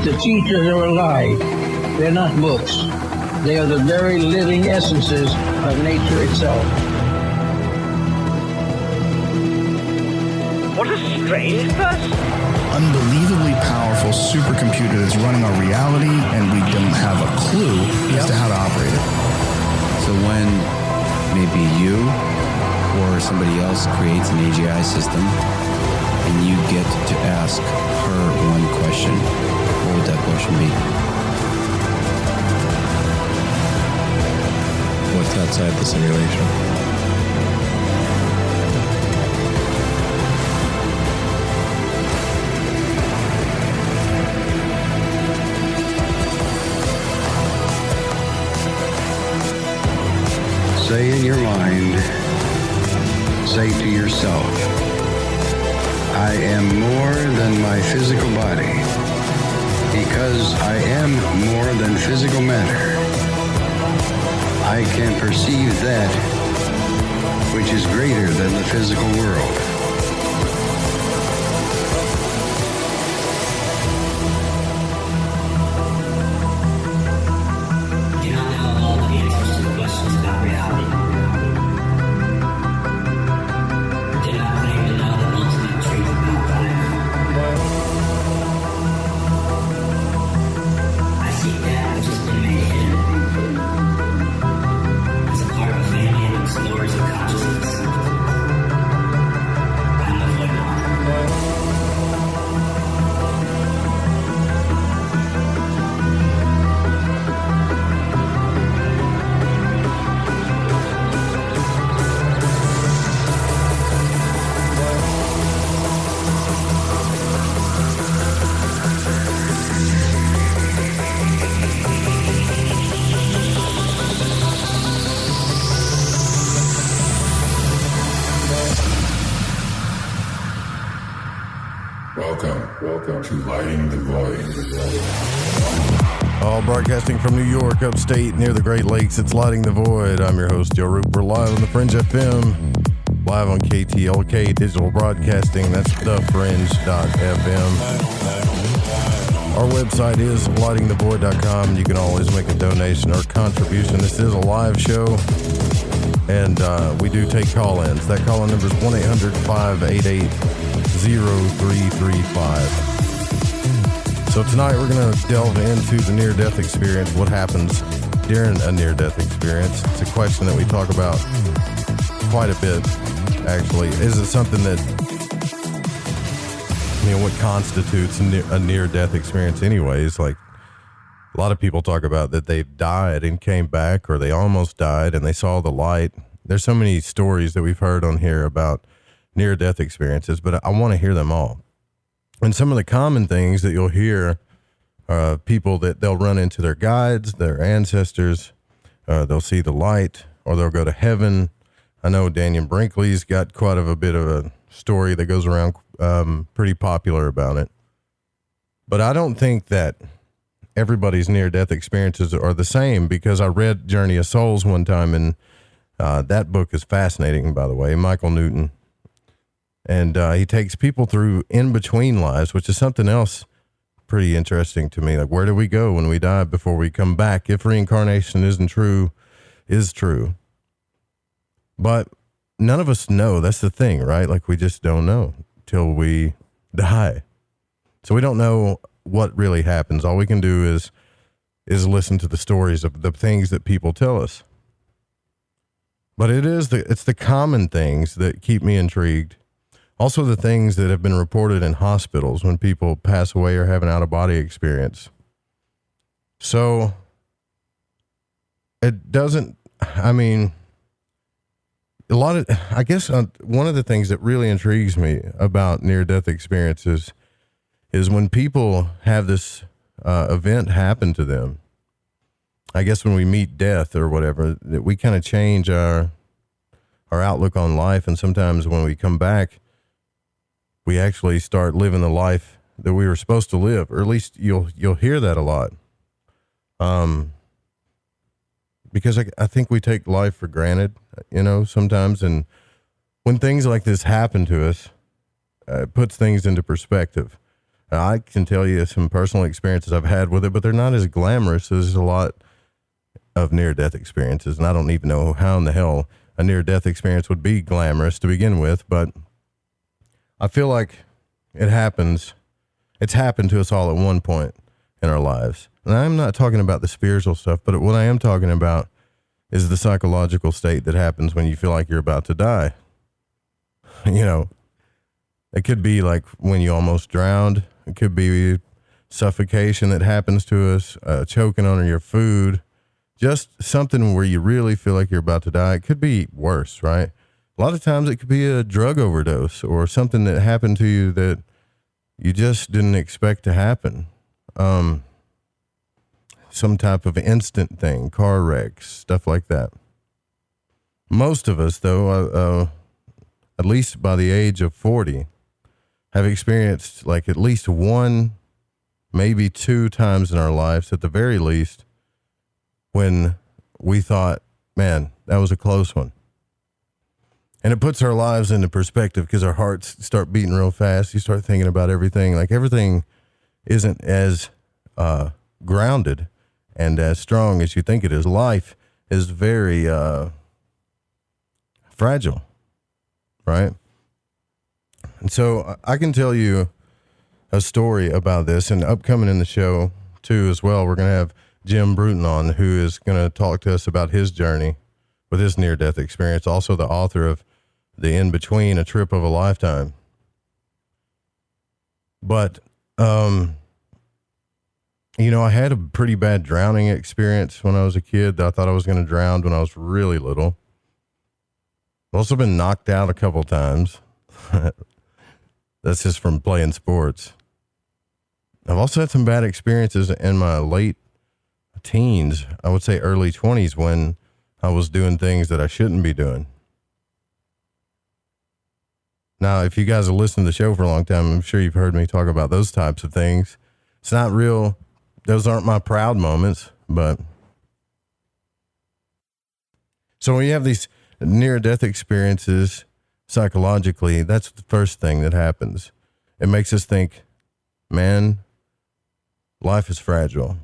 The teachers are alive. They're not books. They are the very living essences of nature itself. What a strange person. Unbelievably powerful supercomputer that's running our reality, and we don't have a clue as to how to operate it. So when maybe you or somebody else creates an AGI system and you get to ask her one question, what would that question be? What's outside the simulation? Say in your mind, say to yourself, I am more than my physical body, because I am more than physical matter. I can perceive that which is greater than the physical world. Welcome to Lighting the Void. All broadcasting from New York, upstate, near the Great Lakes, it's Lighting the Void. I'm your host, Joe Roop. We're live on the Fringe FM, live on KTLK Digital Broadcasting. That's thefringe.fm. Our website is lightingthevoid.com. You can always make a donation or contribution. This is a live show, and we do take call-ins. That call-in number is 1-800-588-0335. So tonight we're going to delve into the near-death experience, what happens during a near-death experience. It's a question that we talk about quite a bit, actually. Is it something that, what constitutes a near-death experience anyways? Like, a lot of people talk about that they've died and came back, or they almost died and they saw the light. There's so many stories that we've heard on here about near-death experiences, but I want to hear them all. And some of the common things that you'll hear are people that they'll run into their guides, their ancestors, they'll see the light, or they'll go to heaven. I know Daniel Brinkley's got quite a bit of a story that goes around, pretty popular about it. But I don't think that everybody's near-death experiences are the same, because I read Journey of Souls one time, and that book is fascinating, by the way, Michael Newton. And he takes people through in-between lives, which is something else pretty interesting to me. Like, where do we go when we die before we come back? If reincarnation is true. But none of us know. That's the thing, right? Like, we just don't know till we die. So we don't know what really happens. All we can do is listen to the stories of the things that people tell us. But it's the common things that keep me intrigued. Also, the things that have been reported in hospitals when people pass away or have an out-of-body experience. So, it doesn't, one of the things that really intrigues me about near-death experiences is when people have this event happen to them. I guess when we meet death or whatever, that we kind of change our outlook on life, and sometimes when we come back, we actually start living the life that we were supposed to live, or at least you'll hear that a lot. Because I think we take life for granted, sometimes. And when things like this happen to us, it puts things into perspective. I can tell you some personal experiences I've had with it, but they're not as glamorous as a lot of near-death experiences. And I don't even know how in the hell a near-death experience would be glamorous to begin with, but I feel like it happens. It's happened to us all at one point in our lives. And I'm not talking about the spiritual stuff, but what I am talking about is the psychological state that happens when you feel like you're about to die. You know, it could be like when you almost drowned. It could be suffocation that happens to us, choking on your food, just something where you really feel like you're about to die. It could be worse, right? A lot of times it could be a drug overdose or something that happened to you that you just didn't expect to happen. Some type of instant thing, car wrecks, stuff like that. Most of us, though, at least by the age of 40, have experienced like at least one, maybe two times in our lives, at the very least, when we thought, man, that was a close one. And it puts our lives into perspective because our hearts start beating real fast. You start thinking about everything. Like everything isn't as grounded and as strong as you think it is. Life is very fragile, right? And so I can tell you a story about this, and upcoming in the show too as well, we're going to have Jim Bruton on, who is going to talk to us about his journey with his near-death experience, also the author of The In-Between, A Trip of a Lifetime. But, you know, I had a pretty bad drowning experience when I was a kid. I thought I was going to drown when I was really little. I've also been knocked out a couple times. That's just from playing sports. I've also had some bad experiences in my late teens, I would say early 20s, when I was doing things that I shouldn't be doing. Now, if you guys have listened to the show for a long time, I'm sure you've heard me talk about those types of things. It's not real. Those aren't my proud moments, but so when you have these near-death experiences psychologically, that's the first thing that happens. It makes us think, man, life is fragile.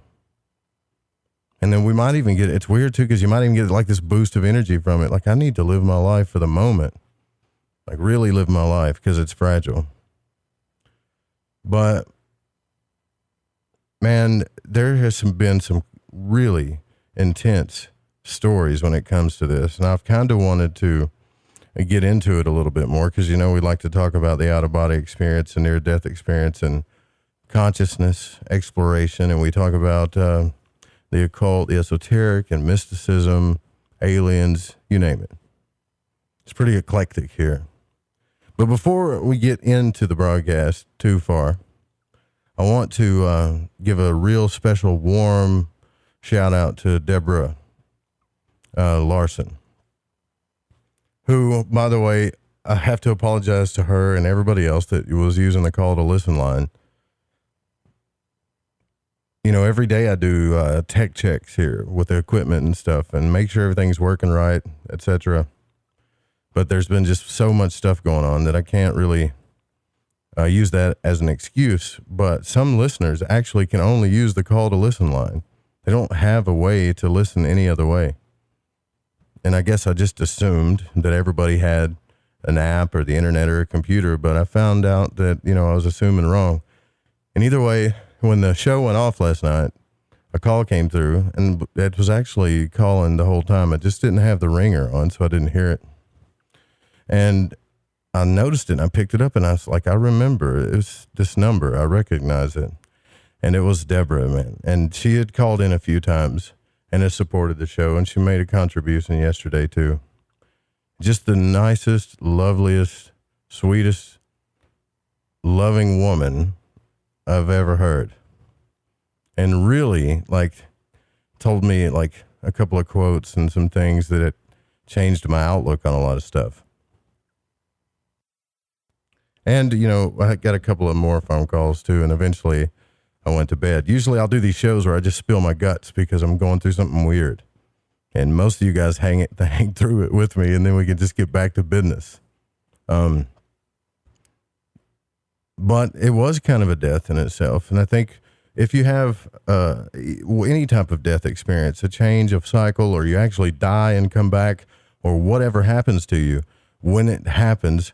And then we might even get, it's weird too, because you might even get like this boost of energy from it. Like, I need to live my life for the moment. Like, really live my life because it's fragile. But, man, there has been some really intense stories when it comes to this. And I've kind of wanted to get into it a little bit more because, you know, we like to talk about the out-of-body experience and near-death experience and consciousness exploration. And we talk about the occult, the esoteric, and mysticism, aliens, you name it. It's pretty eclectic here. But before we get into the broadcast too far, I want to give a real special warm shout out to Deborah Larson, who, by the way, I have to apologize to her and everybody else that was using the call to listen line. You know, every day I do tech checks here with the equipment and stuff and make sure everything's working right, etc. But there's been just so much stuff going on that I can't really use that as an excuse. But some listeners actually can only use the call to listen line. They don't have a way to listen any other way. And I guess I just assumed that everybody had an app or the internet or a computer, but I found out that, you know, I was assuming wrong. And either way, when the show went off last night, a call came through, and it was actually calling the whole time. It just didn't have the ringer on, so I didn't hear it. And I noticed it, and I picked it up, and I was like, I remember, it was this number. I recognize it. And it was Deborah, man. And she had called in a few times and has supported the show, and she made a contribution yesterday, too. Just the nicest, loveliest, sweetest, loving woman I've ever heard. And really, like, told me, like, a couple of quotes and some things that it changed my outlook on a lot of stuff. And, you know, I got a couple of more phone calls, too, and eventually I went to bed. Usually I'll do these shows where I just spill my guts because I'm going through something weird. And most of you guys hang through it with me, and then we can just get back to business. But But it was kind of a death in itself. And I think if you have any type of death experience, a change of cycle, or you actually die and come back, or whatever happens to you, when it happens,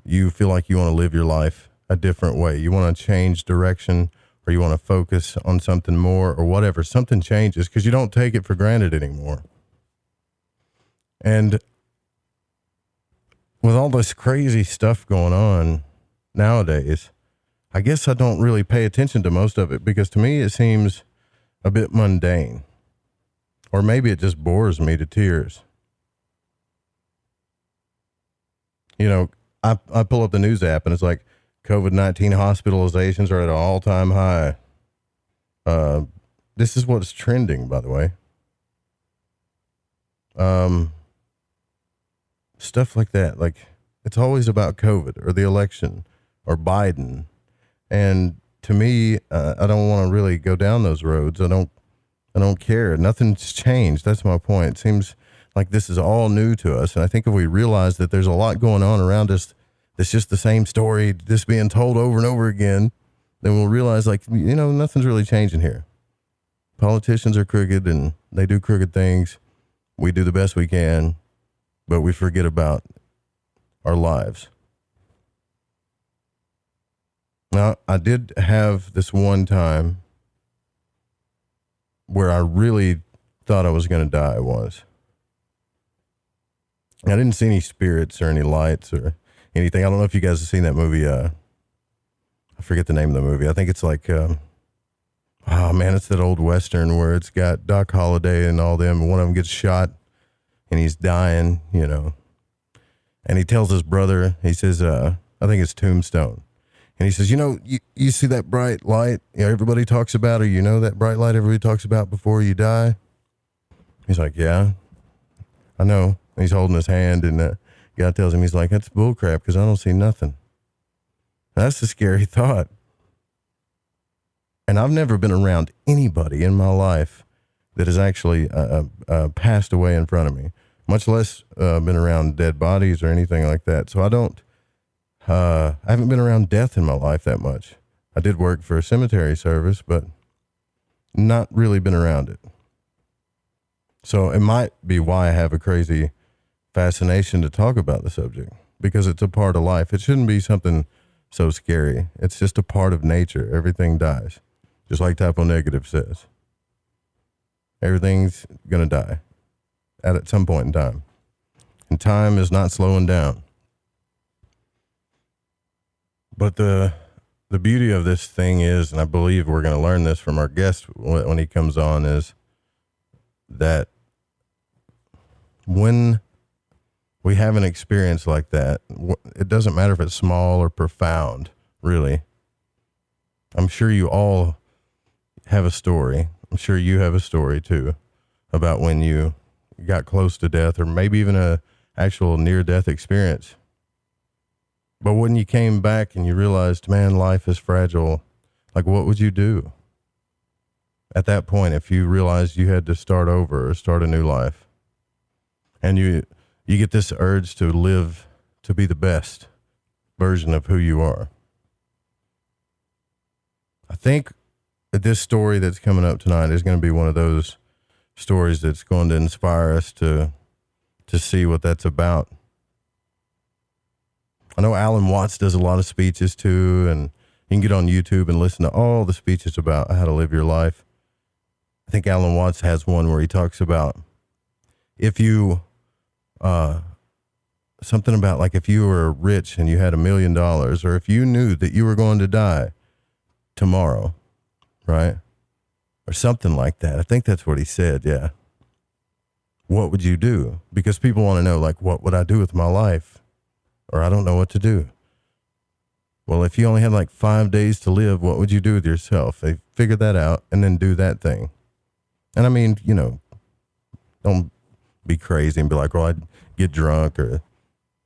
you feel like you want to live your life a different way. You want to change direction, or you want to focus on something more, or whatever. Something changes because you don't take it for granted anymore. And with all this crazy stuff going on nowadays, I guess I don't really pay attention to most of it, because to me it seems a bit mundane. Or maybe it just bores me to tears. You know, I pull up the news app and it's like, COVID-19 hospitalizations are at an all-time high. This is what's trending, by the way. Stuff like that. Like, it's always about COVID or the election or Biden. And to me, I don't want to really go down those roads. I don't care. Nothing's changed. That's my point. It seems like this is all new to us. And I think if we realize that there's a lot going on around us, it's just the same story, just being told over and over again, then we'll realize, like, you know, nothing's really changing here. Politicians are crooked and they do crooked things. We do the best we can, but we forget about our lives. Now, I did have this one time where I really thought I was going to die once. I didn't see any spirits or any lights or anything. I don't know if you guys have seen that movie. I forget the name of the movie. I think it's like, it's that old Western where it's got Doc Holliday and all them. One of them gets shot and he's dying, you know. And he tells his brother, he says, I think it's Tombstone. And he says, you know, you see that bright light, you know, everybody talks about, or you know that bright light everybody talks about before you die? He's like, yeah, I know. And he's holding his hand, and the guy tells him, he's like, that's bullcrap because I don't see nothing. That's a scary thought. And I've never been around anybody in my life that has actually passed away in front of me, much less been around dead bodies or anything like that. So I haven't been around death in my life that much. I did work for a cemetery service, but not really been around it. So it might be why I have a crazy fascination to talk about the subject, because it's a part of life. It shouldn't be something so scary. It's just a part of nature. Everything dies. Just like Typo Negative says. Everything's going to die at some point in time. And time is not slowing down. But the beauty of this thing is, and I believe we're going to learn this from our guest when he comes on, is that when we have an experience like that, it doesn't matter if it's small or profound, really. I'm sure you all have a story. I'm sure you have a story too about when you got close to death, or maybe even a actual near-death experience. But when you came back and you realized, man, life is fragile, like, what would you do at that point if you realized you had to start over or start a new life? And you get this urge to live, to be the best version of who you are. I think that this story that's coming up tonight is going to be one of those stories that's going to inspire us to see what that's about. I know Alan Watts does a lot of speeches too, and you can get on YouTube and listen to all the speeches about how to live your life. I think Alan Watts has one where he talks about if you, something about like if you were rich and you had $1 million, or if you knew that you were going to die tomorrow, right? Or something like that. I think that's what he said, yeah. What would you do? Because people want to know, like, what would I do with my life? Or I don't know what to do. Well, if you only had like 5 days to live, what would you do with yourself? They figure that out and then do that thing. And I mean, you know, don't be crazy and be like, well, I'd get drunk or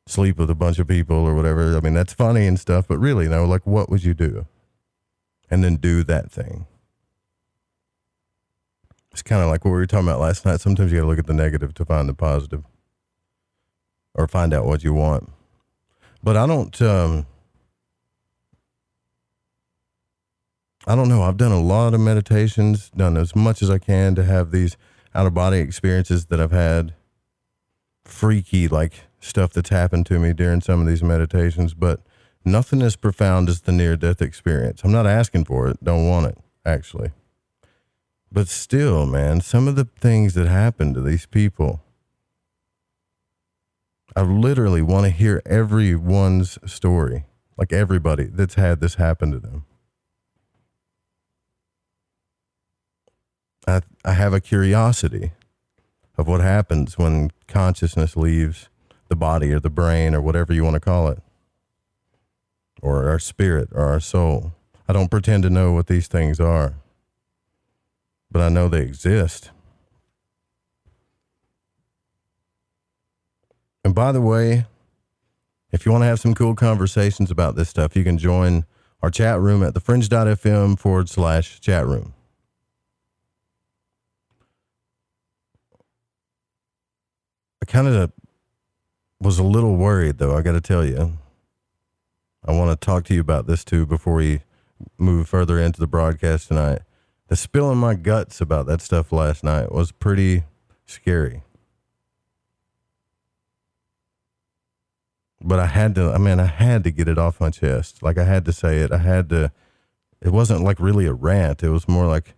sleep with a bunch of people or whatever. I mean, that's funny and stuff, but really, you know, like, what would you do? And then do that thing. It's kind of like what we were talking about last night. Sometimes you got to look at the negative to find the positive, or find out what you want. But I don't, I don't know. I've done a lot of meditations, done as much as I can to have these out-of-body experiences that I've had. Freaky, like, stuff that's happened to me during some of these meditations, but nothing as profound as the near-death experience. I'm not asking for it. Don't want it, actually. But still, man, some of the things that happen to these people, I literally want to hear everyone's story, like everybody that's had this happen to them. I have a curiosity of what happens when consciousness leaves the body or the brain or whatever you want to call it, or our spirit or our soul. I don't pretend to know what these things are, but I know they exist. And by the way, if you want to have some cool conversations about this stuff, you can join our chat room at thefringe.fm/chat room. I kind of was a little worried, though, I got to tell you. I want to talk to you about this, too, before we move further into the broadcast tonight. The spill in my guts about that stuff last night was pretty scary. But I had to get it off my chest. Like, I had to say it. It wasn't like really a rant. It was more like,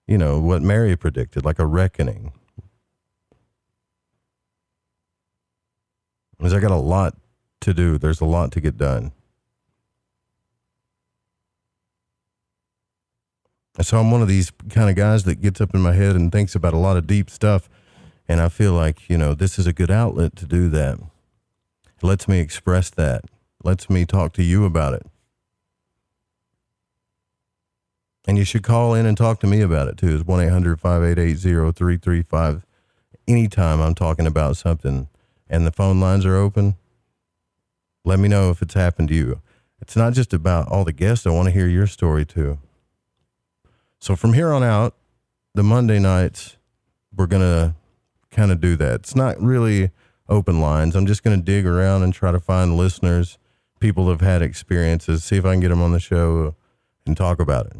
you know, what Mary predicted, like a reckoning. Because I got a lot to do. There's a lot to get done. So I'm one of these kind of guys that gets up in my head and thinks about a lot of deep stuff. And I feel like, you know, this is a good outlet to do that. It lets me express that. Lets me talk to you about it. And you should call in and talk to me about it, too. It's 1-800-588-0335. Anytime I'm talking about something and the phone lines are open, let me know if it's happened to you. It's not just about all the guests. I want to hear your story, too. So from here on out, the Monday nights, we're going to kind of do that. It's not really open lines. I'm just going to dig around and try to find listeners, people that have had experiences, see if I can get them on the show and talk about it.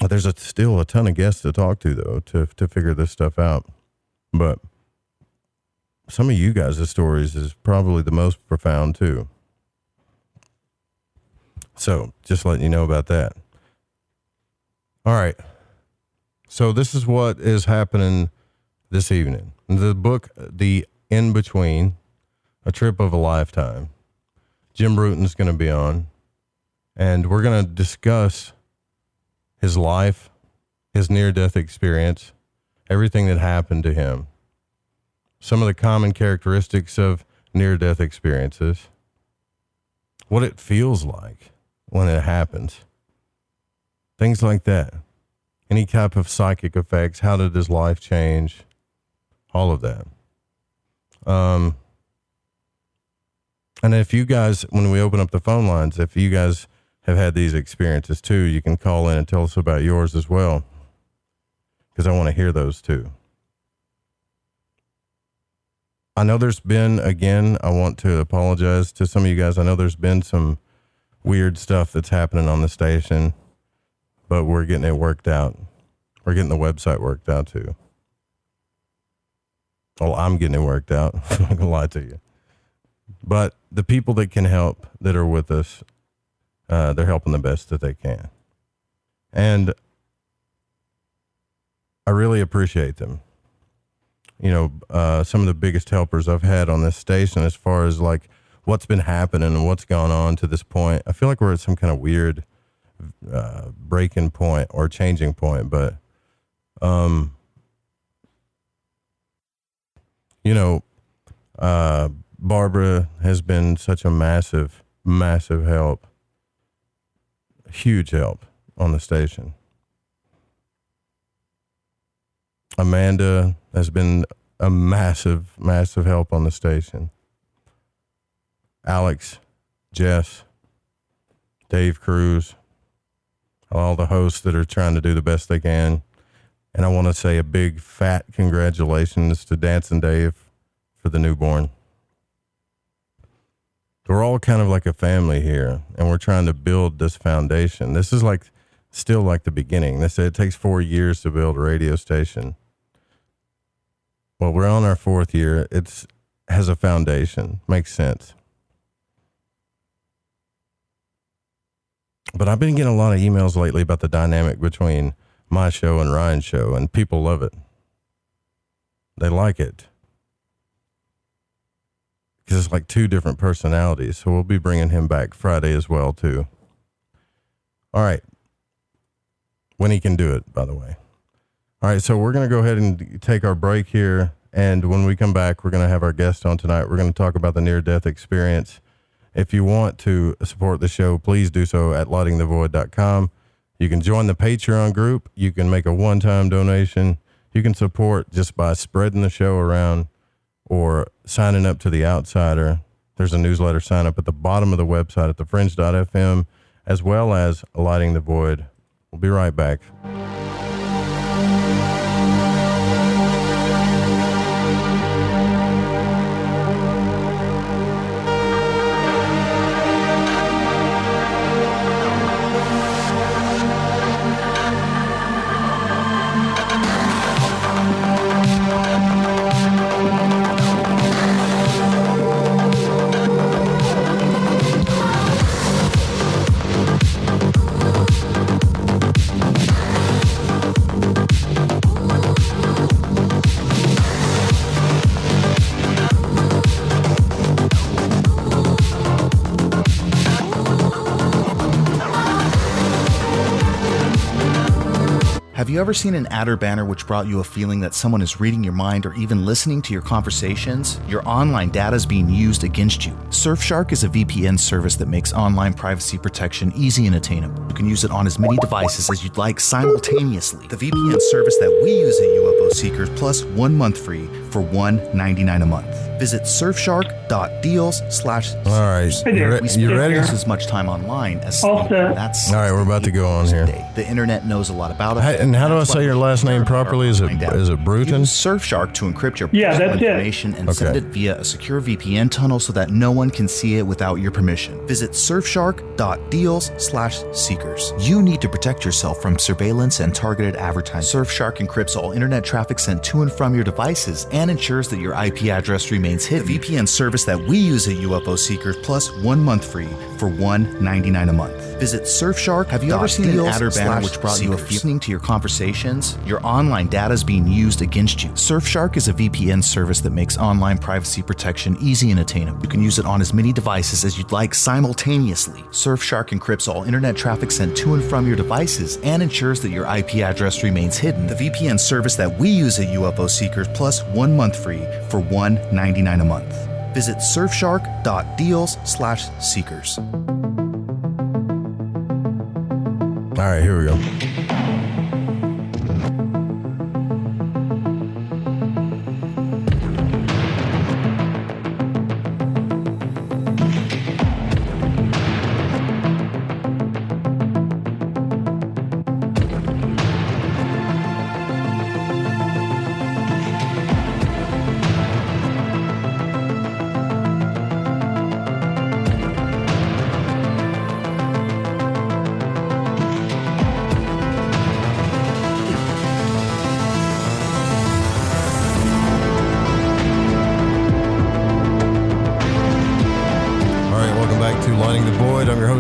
There's still a ton of guests to talk to, though, to figure this stuff out. But some of you guys' stories is probably the most profound, too. So, just letting you know about that. All right. So, this is what is happening this evening. The book, The In-Between, A Trip of a Lifetime. Jim Bruton's going to be on. And we're going to discuss his life, his near-death experience, everything that happened to him, some of the common characteristics of near-death experiences, what it feels like when it happens, things like that, any type of psychic effects, how did his life change, all of that. And if you guys, when we open up the phone lines, if you guys have had these experiences too, you can call in and tell us about yours as well, because I want to hear those too. I know there's been, again, I want to apologize to some of you guys. I know there's been some weird stuff that's happening on the station, but we're getting it worked out. We're getting the website worked out too. Well, I'm getting it worked out. I'm not gonna lie to you. But the people that can help, that are with us, they're helping the best that they can. And I really appreciate them. You know, some of the biggest helpers I've had on this station as far as like what's been happening and what's gone on to this point. I feel like we're at some kind of weird breaking point or changing point, but, you know, Barbara has been such a massive, massive help. Huge help on the station. Amanda has been a massive, massive help on the station. Alex, Jess, Dave Cruz, all the hosts that are trying to do the best they can. And I want to say a big fat congratulations to Dancing Dave for the newborn. we're all kind of like a family here, and we're trying to build this foundation. This is like still like the beginning. They say it takes 4 years to build a radio station. Well, we're on our 4th year. It's has a foundation. Makes sense. But I've been getting a lot of emails lately about the dynamic between my show and Ryan's show, and people love it. They like it. Because it's like 2 different personalities. So we'll be bringing him back Friday as well, too. All right. When he can do it, by the way. All right, so we're going to go ahead and take our break here. And when we come back, we're going to have our guest on tonight. We're going to talk about the near-death experience. If you want to support the show, please do so at lightingthevoid.com. You can join the Patreon group. You can make a one-time donation. You can support just by spreading the show around or signing up to The Outsider. There's a newsletter sign up at the bottom of the website at thefringe.fm, as well as Lighting the Void. We'll be right back. Have you ever seen an ad or banner which brought you a feeling that someone is reading your mind or even listening to your conversations? Your online data is being used against you. Surfshark is a VPN service that makes online privacy protection easy and attainable. You can use it on as many devices as you'd like simultaneously. The VPN service that we use at UFO Seekers, plus 1 month free for $1.99 a month. Visit surfshark.deals/. All right. You ready? As much time online as that's all right. We're about to go on here. The internet knows a lot about it. And how do I say your last name properly? Is it Bruton? Use Surfshark to encrypt your personal information and send it via a secure VPN tunnel so that no one can see it without your permission. Visit surfshark.deals/seekers. You need to protect yourself from surveillance and targeted advertising. Surfshark encrypts all internet traffic sent to and from your devices and ensures that your IP address remains hidden. The VPN service that we use at UFO Seekers, plus 1 month free for $1.99 a month. Visit Surfshark. Have you ever seen an ad or banner which brought you a feeling to your conversations? Your online data is being used against you. Surfshark is a VPN service that makes online privacy protection easy and attainable. You can use it on as many devices as you'd like simultaneously. Surfshark encrypts all internet traffic sent to and from your devices and ensures that your IP address remains hidden. The VPN service that we use at UFO Seekers, plus 1 month free for $1.99 a month. Visit surfshark.deals/seekers. All right, here we go.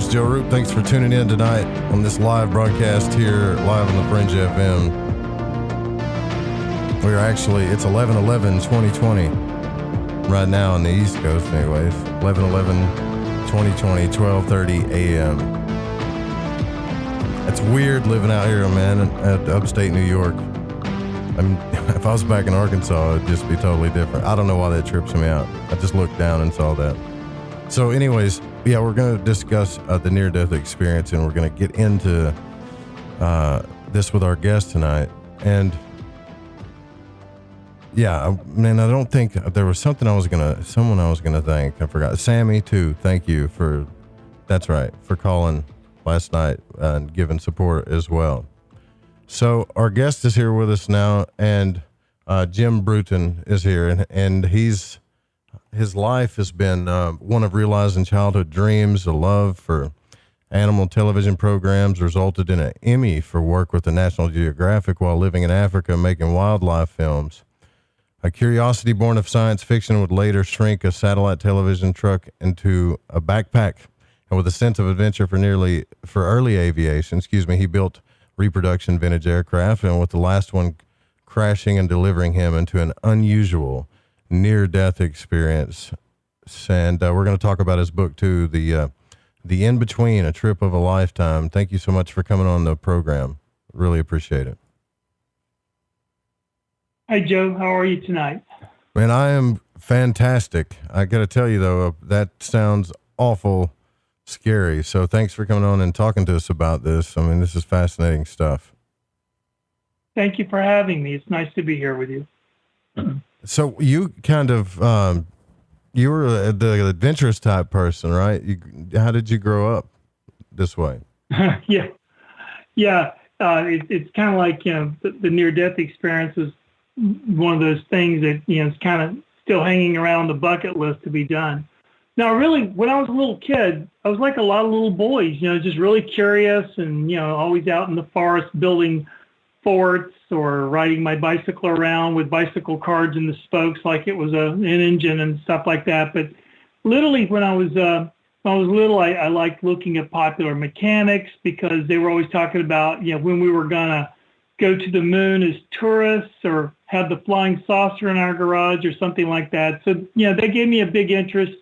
Joe Roop, thanks for tuning in tonight on this live broadcast here live on the Fringe FM. We're actually, it's 11/11/2020 right now on the East Coast anyways. 11/11/2020, 12:30 a.m. It's weird living out here, man, at upstate New York. I mean, if I was back in Arkansas, it'd just be totally different. I don't know why that trips me out. I just looked down and saw that. So anyways, yeah, we're going to discuss the near-death experience, and we're going to get into this with our guest tonight. And yeah, man, I don't think there was someone I was going to thank. I forgot. Sammy too. Thank you that's right, for calling last night and giving support as well. So our guest is here with us now, and Jim Bruton is here, and he's his life has been one of realizing childhood dreams. A love for animal television programs resulted in an Emmy for work with the National Geographic while living in Africa making wildlife films. A curiosity born of science fiction would later shrink a satellite television truck into a backpack. And with a sense of adventure for early aviation, he built reproduction vintage aircraft, and with the last one crashing and delivering him into an unusual near-death experience. And we're going to talk about his book too, the In Between, A Trip of a Lifetime. Thank you so much for coming on the program. Really appreciate it. Hi, Joe. How are you tonight? Man, I am fantastic. I got to tell you, though, that sounds awful scary. So thanks for coming on and talking to us about this. I mean, this is fascinating stuff. Thank you for having me. It's nice to be here with you. So you kind of, you were the adventurous type person, right? How did you grow up this way? Yeah. It's kind of like, the near-death experience is one of those things that, is kind of still hanging around the bucket list to be done. Now, really, when I was a little kid, I was like a lot of little boys, just really curious and, always out in the forest building forts or riding my bicycle around with bicycle cards in the spokes like it was an engine and stuff like that. But literally, when I was little, I liked looking at Popular Mechanics because they were always talking about, when we were going to go to the moon as tourists or have the flying saucer in our garage or something like that. So, they gave me a big interest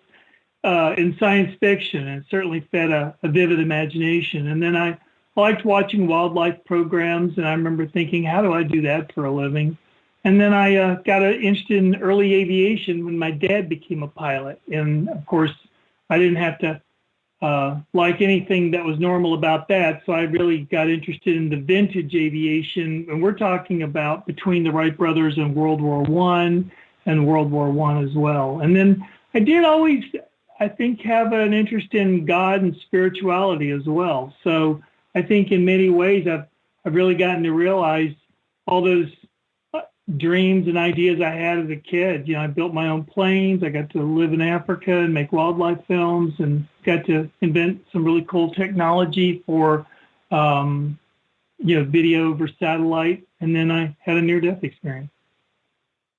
in science fiction, and it certainly fed a vivid imagination. And then I liked watching wildlife programs, and I remember thinking, how do I do that for a living? And then I got interested in early aviation when my dad became a pilot. And, of course, I didn't have to like anything that was normal about that. So I really got interested in the vintage aviation. And we're talking about between the Wright brothers and World War I and World War I as well. And then I did always, I think, have an interest in God and spirituality as well. So I think in many ways I've really gotten to realize all those dreams and ideas I had as a kid. I built my own planes. I got to live in Africa and make wildlife films and got to invent some really cool technology for, video over satellite. And then I had a near-death experience.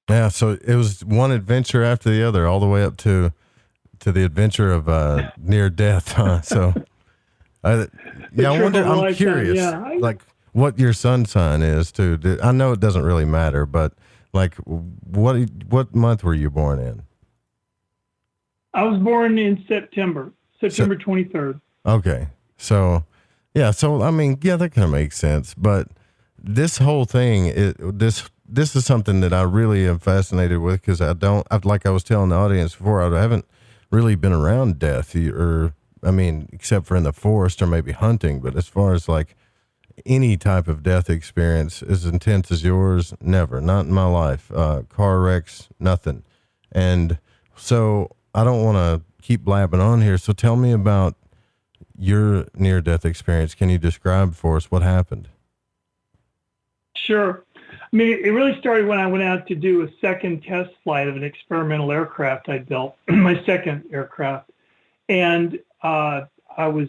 Yeah, so it was one adventure after the other, all the way up to the adventure of near death. Huh? So, I wonder. I'm curious, like what your sun sign is too. I know it doesn't really matter, but like, what month were you born in? I was born in September 23rd. Okay, so yeah, that kind of makes sense. But this whole thing, this is something that I really am fascinated with because like I was telling the audience before, I haven't really been around death except for in the forest or maybe hunting. But as far as like any type of death experience as intense as yours, never, not in my life. Car wrecks, nothing. And so I don't want to keep blabbing on here. So tell me about your near-death experience. Can you describe for us what happened? Sure. It really started when I went out to do a second test flight of an experimental aircraft I built, my second aircraft. And I was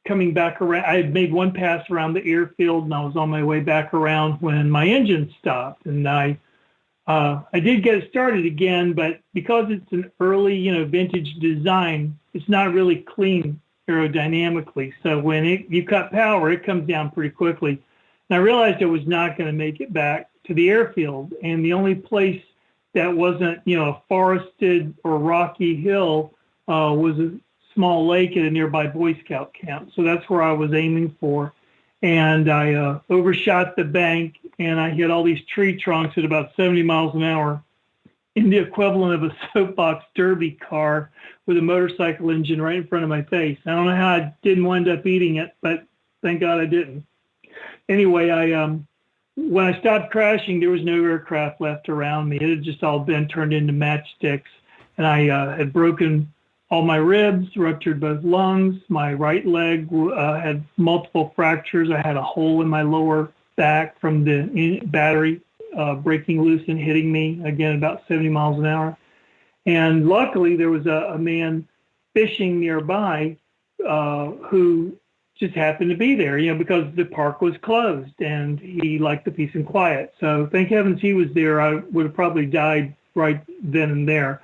coming back around. I had made one pass around the airfield, and I was on my way back around when my engine stopped. And I did get it started again, but because it's an early, vintage design, it's not really clean aerodynamically. So when you cut power, it comes down pretty quickly. And I realized I was not going to make it back to the airfield. And the only place that wasn't, a forested or rocky hill was a small lake at a nearby Boy Scout camp. So that's where I was aiming for. And I overshot the bank, and I hit all these tree trunks at about 70 miles an hour in the equivalent of a soapbox derby car with a motorcycle engine right in front of my face. I don't know how I didn't wind up eating it, but thank God I didn't. Anyway, when I stopped crashing, there was no aircraft left around me. It had just all been turned into matchsticks. And I had broken all my ribs, ruptured both lungs. My right leg had multiple fractures. I had a hole in my lower back from the battery breaking loose and hitting me, again, about 70 miles an hour. And luckily, there was a man fishing nearby who just happened to be there, because the park was closed and he liked the peace and quiet. So thank heavens he was there. I would have probably died right then and there.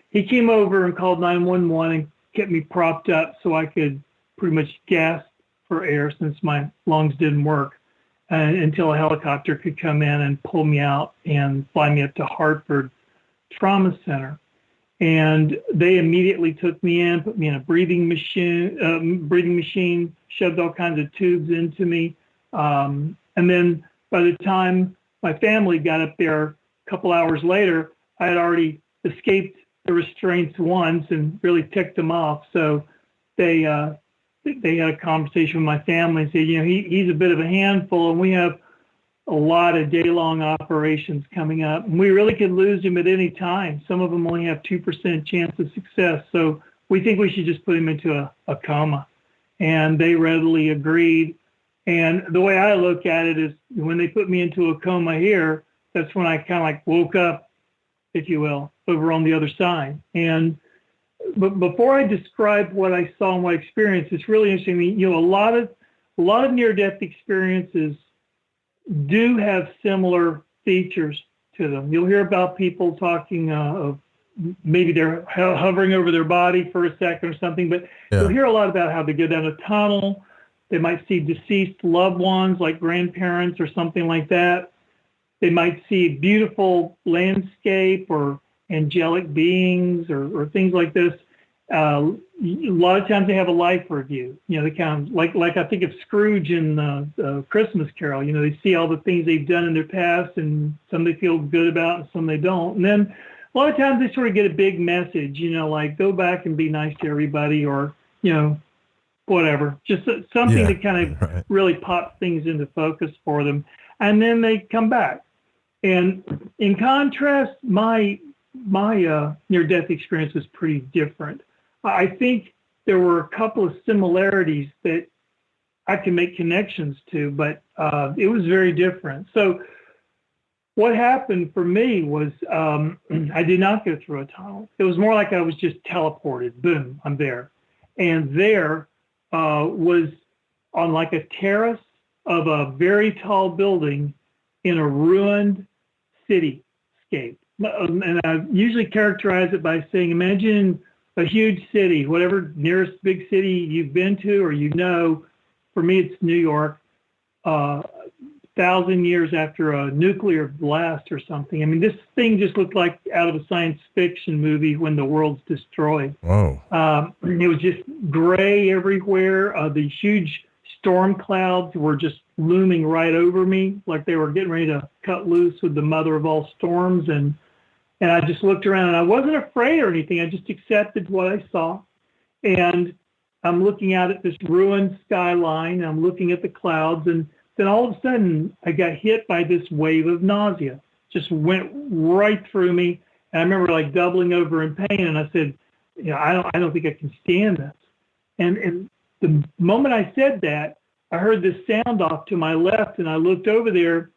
He came over and called 911 and kept me propped up so I could pretty much gasp for air since my lungs didn't work until a helicopter could come in and pull me out and fly me up to Hartford Trauma Center. And they immediately took me in, put me in a breathing machine, shoved all kinds of tubes into me. And then by the time my family got up there a couple hours later, I had already escaped the restraints once and really ticked them off. So they had a conversation with my family and said, he's a bit of a handful, and we have a lot of day-long operations coming up. And we really could lose him at any time. Some of them only have 2% chance of success. So we think we should just put him into a coma. And they readily agreed. And the way I look at it is when they put me into a coma here, that's when I kind of like woke up, if you will, over on the other side. But before I describe what I saw and what I experienced, it's really interesting. A lot of near-death experiences do have similar features to them. You'll hear about people talking of maybe they're hovering over their body for a second or something, but you'll hear a lot about how they go down a tunnel. They might see deceased loved ones like grandparents or something like that. They might see beautiful landscape or angelic beings or things like this. A lot of times they have a life review. They kind of like I think of Scrooge in the Christmas Carol. They see all the things they've done in their past, and some they feel good about and some they don't. And then a lot of times they sort of get a big message, like go back and be nice to everybody, or whatever. Just something that kind of really pops things into focus for them, and then they come back. And in contrast, my near-death experience was pretty different. I think there were a couple of similarities that I can make connections to, but it was very different. So what happened for me was I did not go through a tunnel. It was more like I was just teleported. Boom, I'm there. And there was on like a terrace of a very tall building in a ruined cityscape. And I usually characterize it by saying, imagine a huge city, whatever nearest big city you've been to or for me it's New York, 1,000 years after a nuclear blast or something. I mean, this thing just looked like out of a science fiction movie when the world's destroyed. Whoa. It was just gray everywhere. The huge storm clouds were just looming right over me, like they were getting ready to cut loose with the mother of all storms. And I just looked around, and I wasn't afraid or anything. I just accepted what I saw. And I'm looking out at this ruined skyline. I'm looking at the clouds, and then all of a sudden I got hit by this wave of nausea. Just went right through me. And I remember like doubling over in pain, and I said, I don't think I can stand this. And the moment I said that, I heard this sound off to my left, and I looked over there,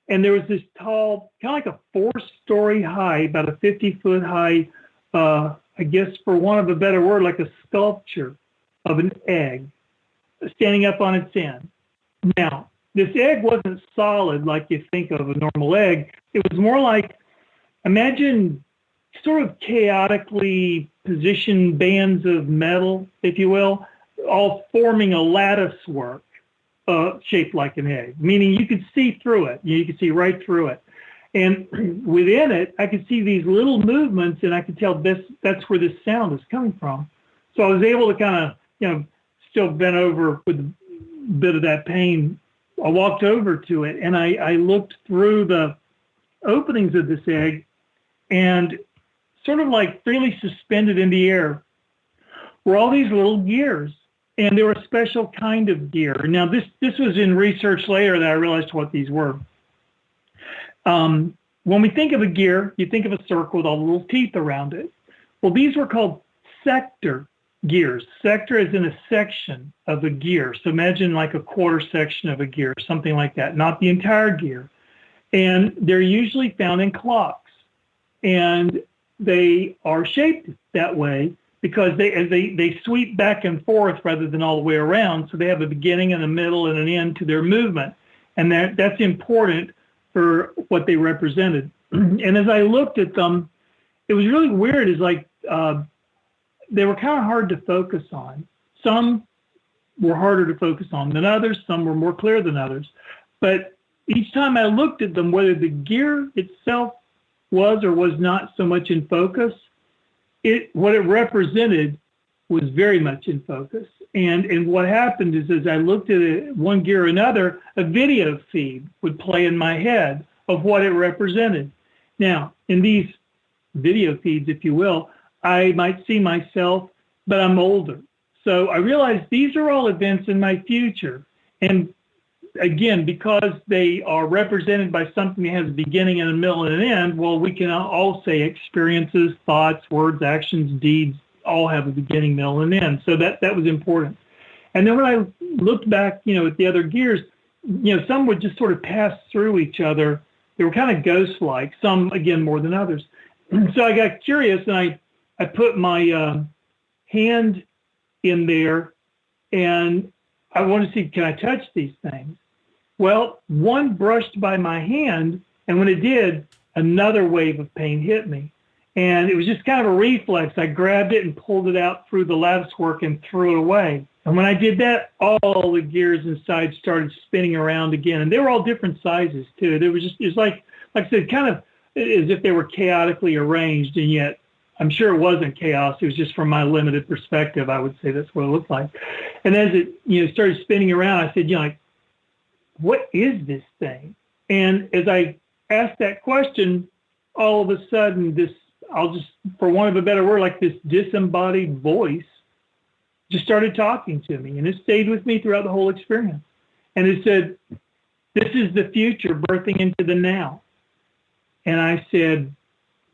and there was this tall, kind of like a 4-story high, about a 50-foot high, I guess for want of a better word, like a sculpture of an egg standing up on its end. Now, this egg wasn't solid like you think of a normal egg. It was more like, imagine sort of chaotically positioned bands of metal, if you will, all forming a lattice work. Shaped like an egg, meaning you could see through it. You could see right through it. And within it, I could see these little movements, and I could tell that's where this sound is coming from. So I was able to kind of, still bent over with a bit of that pain. I walked over to it, and I looked through the openings of this egg, and sort of like freely suspended in the air were all these little gears. And they were a special kind of gear. Now, this was in research later that I realized what these were. When we think of a gear, you think of a circle with all the little teeth around it. Well, these were called sector gears. Sector is in a section of a gear. So imagine like a quarter section of a gear, something like that, not the entire gear. And they're usually found in clocks. And they are shaped that way because they sweep back and forth rather than all the way around. So they have a beginning and a middle and an end to their movement. And that's important for what they represented. And as I looked at them, it was really weird. It's like they were kind of hard to focus on. Some were harder to focus on than others. Some were more clear than others. But each time I looked at them, whether the gear itself was or was not so much in focus, what it represented was very much in focus. And what happened is, as I looked at it, one gear or another, a video feed would play in my head of what it represented. Now, in these video feeds, if you will, I might see myself, but I'm older. So I realized these are all events in my future. And again, because they are represented by something that has a beginning and a middle and an end, well, we can all say experiences, thoughts, words, actions, deeds, all have a beginning, middle, and end. So that was important. And then when I looked back, at the other gears, some would just sort of pass through each other. They were kind of ghost-like, some, again, more than others. So I got curious, and I put my hand in there, and I wanted to see, can I touch these things? Well, one brushed by my hand, and when it did, another wave of pain hit me. And it was just kind of a reflex. I grabbed it and pulled it out through the lattice work and threw it away. And when I did that, all the gears inside started spinning around again. And they were all different sizes, too. It was like I said, kind of as if they were chaotically arranged, and yet I'm sure it wasn't chaos. It was just from my limited perspective, I would say that's what it looked like. And as it started spinning around, I said, what is this thing? And as I asked that question, all of a sudden this, I'll just, for want of a better word, like this disembodied voice just started talking to me, and it stayed with me throughout the whole experience. And it said, this is the future birthing into the now. And I said,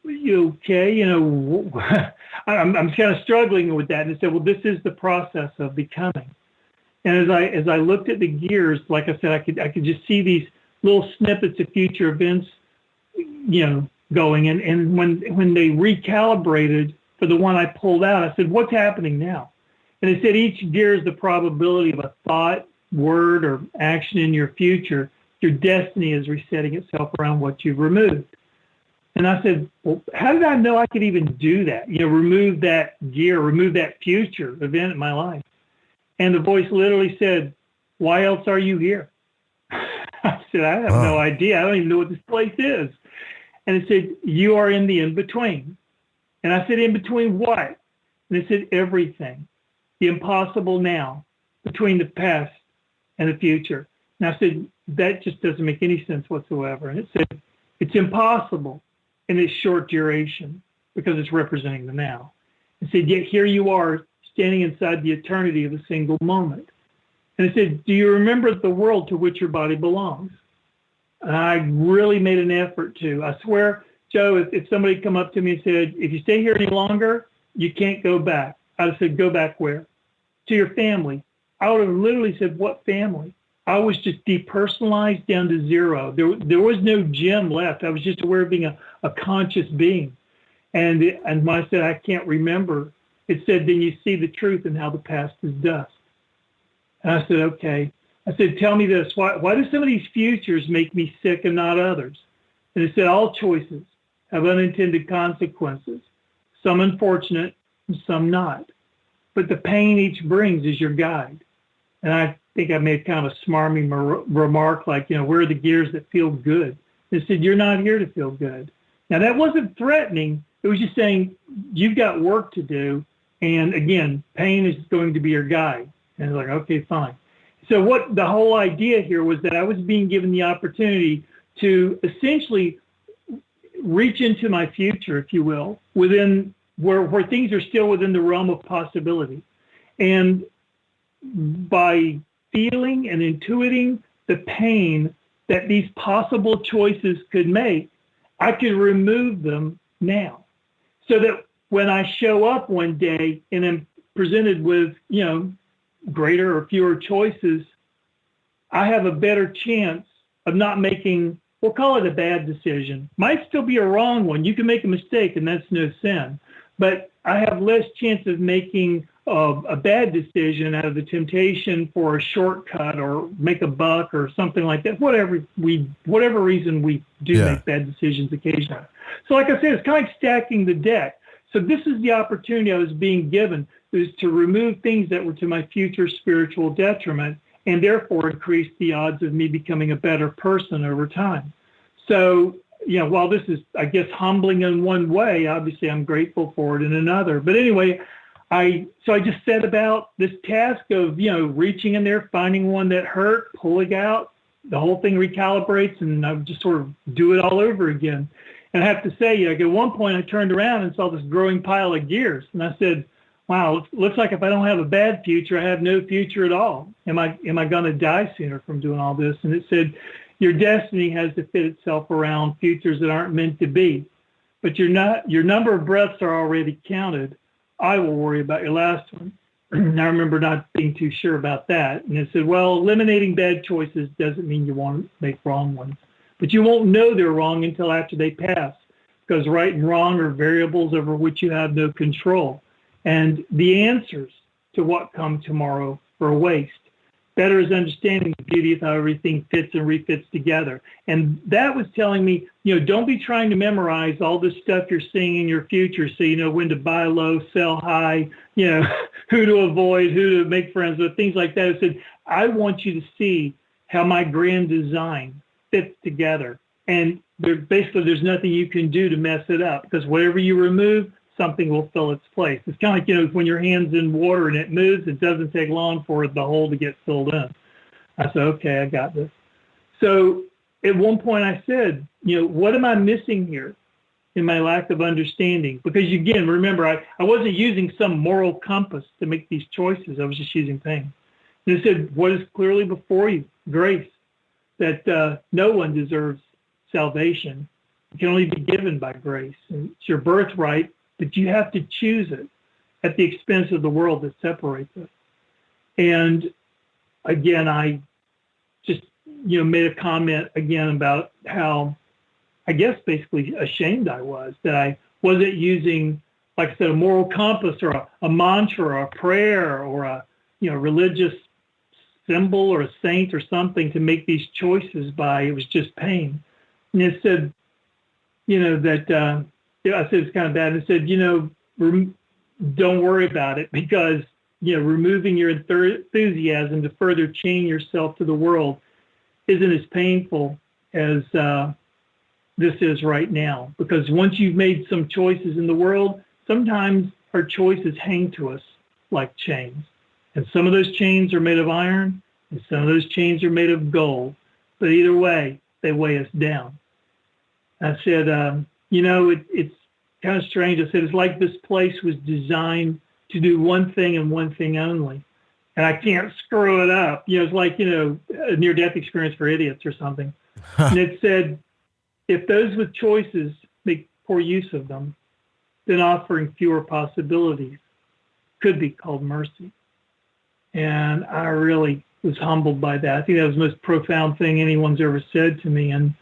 you okay? I'm kind of struggling with that. And it said, well, this is the process of becoming. And as I looked at the gears, like I said, I could just see these little snippets of future events, going. And when they recalibrated for the one I pulled out, I said, what's happening now? And it said each gear is the probability of a thought, word, or action in your future. Your destiny is resetting itself around what you've removed. And I said, well, how did I know I could even do that? Remove that gear, remove that future event in my life. And the voice literally said, why else are you here? I said, I have no idea. I don't even know what this place is. And it said, you are in the in-between. And I said, in between what? And it said, everything. The impossible now, between the past and the future. And I said, that just doesn't make any sense whatsoever. And it said, it's impossible in its short duration because it's representing the now. It said, yet here you are standing inside the eternity of a single moment. And it said, do you remember the world to which your body belongs? And I really made an effort to. I swear, Joe, if somebody come up to me and said, if you stay here any longer, you can't go back. I would have said, go back where? To your family. I would have literally said, what family? I was just depersonalized down to zero. There was no Jim left. I was just aware of being a conscious being. And when I said, I can't remember, it said, then you see the truth in how the past is dust. And I said, okay. I said, tell me this. Why do some of these futures make me sick and not others? And it said, all choices have unintended consequences, some unfortunate and some not. But the pain each brings is your guide. And I think I made kind of a smarmy remark like, where are the gears that feel good? It said, you're not here to feel good. Now, that wasn't threatening. It was just saying, you've got work to do. And again, pain is going to be your guide. And it's like, okay, fine. So what the whole idea here was that I was being given the opportunity to essentially reach into my future, if you will, within where things are still within the realm of possibility. And by feeling and intuiting the pain that these possible choices could make, I could remove them now. So that when I show up one day and am presented with, greater or fewer choices, I have a better chance of not making we'll call it a bad decision. Might still be a wrong one. You can make a mistake, and that's no sin. But I have less chance of making a bad decision out of the temptation for a shortcut or make a buck or something like that. Whatever reason we do make bad decisions occasionally. So like I said, it's kind of like stacking the deck. So this is the opportunity I was being given, is to remove things that were to my future spiritual detriment, and therefore increase the odds of me becoming a better person over time. So, while this is, I guess, humbling in one way, obviously I'm grateful for it in another. But anyway, I just set about this task of, reaching in there, finding one that hurt, pulling out, the whole thing recalibrates, and I would just sort of do it all over again. And I have to say, at one point I turned around and saw this growing pile of gears, and I said, wow, it looks like if I don't have a bad future, I have no future at all. Am I going to die sooner from doing all this? And it said, your destiny has to fit itself around futures that aren't meant to be. But your number of breaths are already counted. I will worry about your last one. And I remember not being too sure about that. And it said, well, eliminating bad choices doesn't mean you won't make wrong ones. But you won't know they're wrong until after they pass, because right and wrong are variables over which you have no control. And the answers to what come tomorrow are a waste. Better is understanding the beauty of how everything fits and refits together. And that was telling me, don't be trying to memorize all this stuff you're seeing in your future so you know when to buy low, sell high, who to avoid, who to make friends with, things like that. I said, I want you to see how my grand design fits together. And there's nothing you can do to mess it up, because whatever you remove, something will fill its place. It's kind of like, when your hand's in water and it moves, it doesn't take long for the hole to get filled in. I said, okay, I got this. So at one point I said, what am I missing here in my lack of understanding? Because again, remember, I wasn't using some moral compass to make these choices. I was just using pain. And I said, what is clearly before you? Grace. That no one deserves salvation. It can only be given by grace. And it's your birthright, but you have to choose it at the expense of the world that separates us. And again, I just, made a comment again about how, I guess, basically ashamed I was that I wasn't using, like I said, a moral compass or a mantra or a prayer or a, religious symbol or a saint or something to make these choices by. It was just pain. And it said, that, I said it's kind of bad. And it said, don't worry about it, because, removing your enthusiasm to further chain yourself to the world isn't as painful as this is right now. Because once you've made some choices in the world, sometimes our choices hang to us like chains. And some of those chains are made of iron, and some of those chains are made of gold. But either way, they weigh us down. I said, it's kind of strange. I said, it's like this place was designed to do one thing and one thing only. And I can't screw it up. It's like, a near-death experience for idiots or something. And it said, if those with choices make poor use of them, then offering fewer possibilities could be called mercy. And I really was humbled by that. I think that was the most profound thing anyone's ever said to me. And,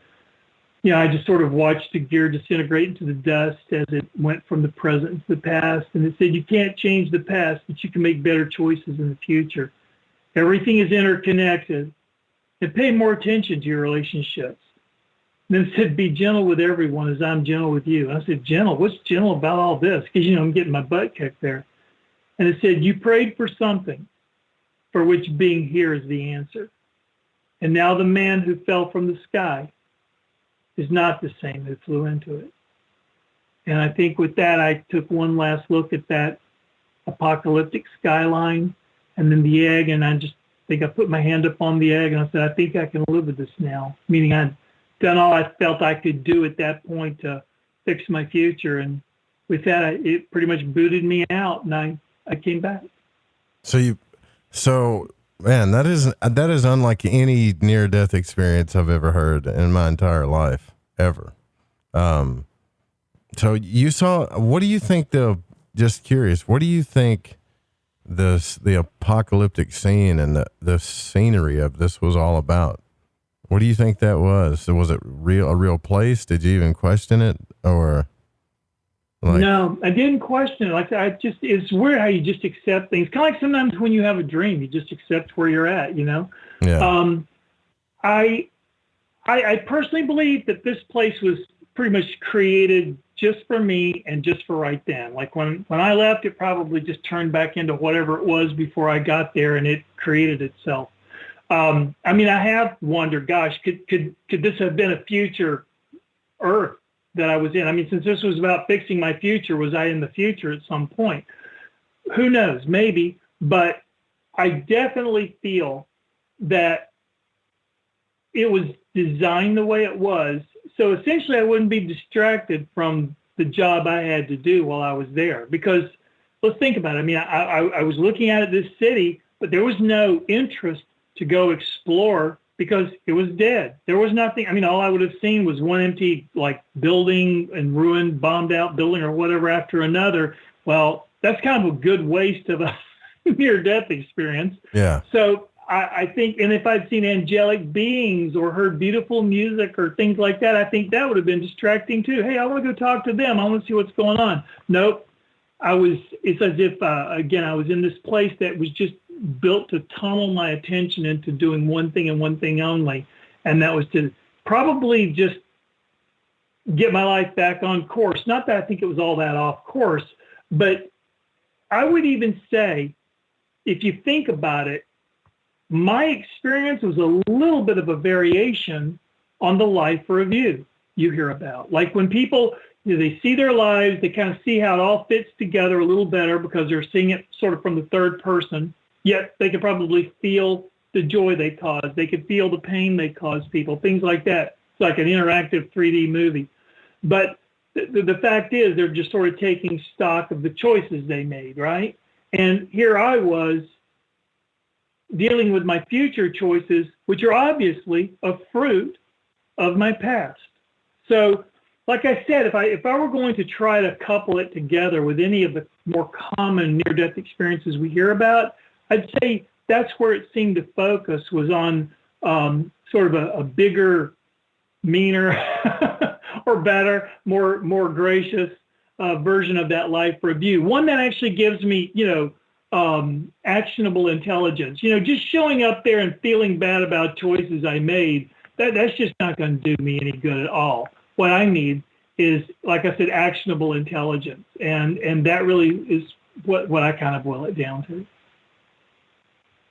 I just sort of watched the gear disintegrate into the dust as it went from the present to the past. And it said, you can't change the past, but you can make better choices in the future. Everything is interconnected. And pay more attention to your relationships. And then it said, be gentle with everyone as I'm gentle with you. And I said, gentle? What's gentle about all this? Because, I'm getting my butt kicked there. And it said, you prayed for something for which being here is the answer. And now the man who fell from the sky is not the same who flew into it. And I think with that, I took one last look at that apocalyptic skyline and then the egg, and I just think I put my hand up on the egg and I said, I think I can live with this now. Meaning I'd done all I felt I could do at that point to fix my future. And with that, it pretty much booted me out, and I came back. So man, that is unlike any near-death experience I've ever heard in my entire life, ever. So you saw, what do you think just curious, what do you think the apocalyptic scene and the scenery of this was all about? What do you think that was? So was it a real place? Did you even question it, or? No, I didn't question it. Like it's weird how you just accept things. Kind of like sometimes when you have a dream, you just accept where you're at. Yeah. I personally believe that this place was pretty much created just for me and just for right then. Like when I left, it probably just turned back into whatever it was before I got there, and it created itself. I have wondered, gosh, could this have been a future Earth that I was in? Since this was about fixing my future, was I in the future at some point? Who knows? Maybe. But I definitely feel that it was designed the way it was. So essentially, I wouldn't be distracted from the job I had to do while I was there. Because let's think about it. I was looking at this city, but there was no interest to go explore because it was dead. There was nothing. All I would have seen was one empty building and ruined, bombed out building or whatever after another. Well, that's kind of a good waste of a near-death experience. Yeah. So I think, and if I'd seen angelic beings or heard beautiful music or things like that, I think that would have been distracting too. Hey, I want to go talk to them. I want to see what's going on. Nope. It's as if, again, I was in this place that was just built to tunnel my attention into doing one thing and one thing only. And that was to probably just get my life back on course. Not that I think it was all that off course, but I would even say, if you think about it, my experience was a little bit of a variation on the life review you hear about. Like when people, they see their lives, they kind of see how it all fits together a little better because they're seeing it sort of from the third person, yet they could probably feel the joy they caused. They could feel the pain they caused people, things like that. It's like an interactive 3D movie. But the fact is, they're just sort of taking stock of the choices they made, right? And here I was dealing with my future choices, which are obviously a fruit of my past. So, like I said, if I were going to try to couple it together with any of the more common near-death experiences we hear about, I'd say that's where it seemed to focus, was on sort of a bigger, meaner, or better, more gracious version of that life review. One that actually gives me, actionable intelligence. Just showing up there and feeling bad about choices I made, that's just not going to do me any good at all. What I need is, like I said, actionable intelligence. And that really is what I kind of boil it down to.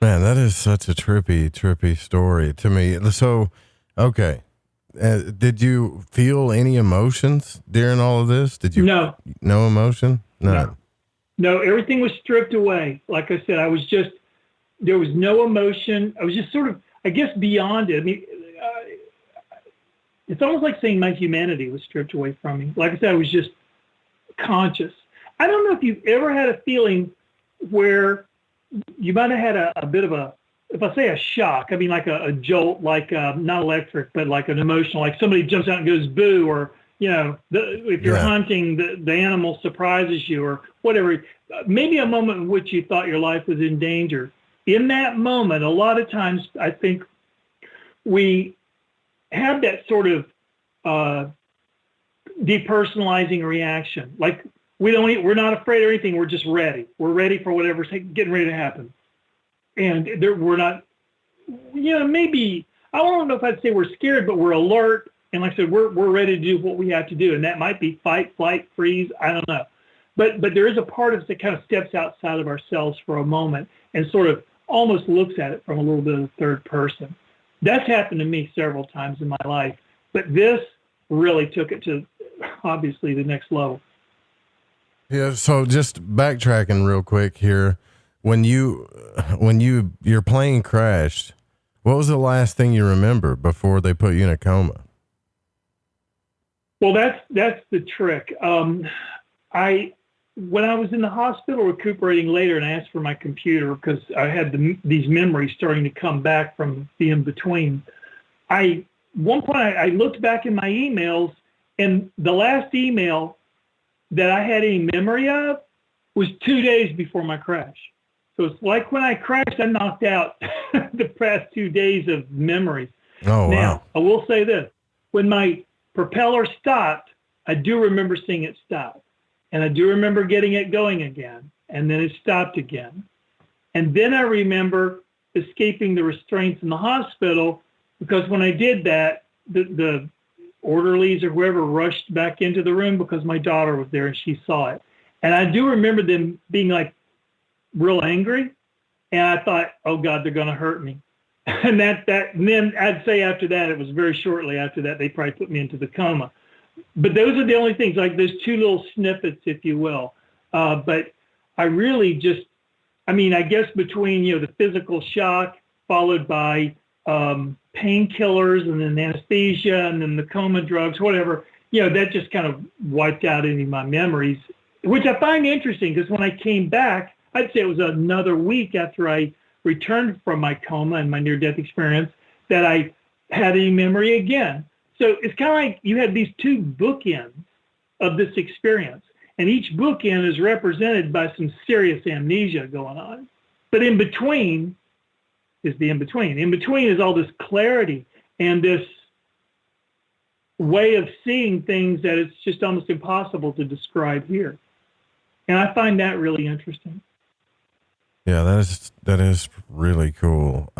Man, that is such a trippy story to me. So, okay. Did you feel any emotions during all of this? Did you? No. No emotion? No, everything was stripped away. Like I said, there was no emotion. I was just sort of, I guess, beyond it. It's almost like saying my humanity was stripped away from me. Like I said, I was just conscious. I don't know if you've ever had a feeling where you might have had a bit of a, if I say a shock, like a jolt, like not electric, but like an emotional, like somebody jumps out and goes boo, or, if you're hunting, the animal surprises you, or whatever. Maybe a moment in which you thought your life was in danger. In that moment, a lot of times I think we have that sort of depersonalizing reaction. Like we're not afraid of anything. We're just ready. We're ready for whatever's getting ready to happen. And we're not, maybe, I don't know if I'd say we're scared, but we're alert. And like I said, we're ready to do what we have to do. And that might be fight, flight, freeze. I don't know. But there is a part of us that kind of steps outside of ourselves for a moment and sort of almost looks at it from a little bit of the third person. That's happened to me several times in my life. But this really took it to, obviously, the next level. Yeah, so just backtracking real quick here. When your plane crashed, what was the last thing you remember before they put you in a coma? Well, that's the trick. When I was in the hospital recuperating later, and I asked for my computer because I had these memories starting to come back from the in-between. One point I looked back in my emails, and the last email that I had any memory of was 2 days before my crash. So it's like when I crashed, I knocked out the past 2 days of memories. Oh, wow. Now, I will say this. When my propeller stopped, I do remember seeing it stop. And I do remember getting it going again. And then it stopped again. And then I remember escaping the restraints in the hospital, because when I did that, the orderlies or whoever rushed back into the room because my daughter was there and she saw it. And I do remember them being like real angry. And I thought, oh God, they're going to hurt me. And then I'd say after that, it was very shortly after that, they probably put me into the coma. But those are the only things, like those two little snippets, if you will. But I really just, I guess between, the physical shock followed by painkillers and then anesthesia and then the coma drugs, whatever, that just kind of wiped out any of my memories, which I find interesting because when I came back, I'd say it was another week after I returned from my coma and my near-death experience that I had a memory again. So it's kind of like you had these two bookends of this experience, and each bookend is represented by some serious amnesia going on. But in between is the in-between. In between is all this clarity and this way of seeing things that it's just almost impossible to describe here. And I find that really interesting. Yeah, that is really cool.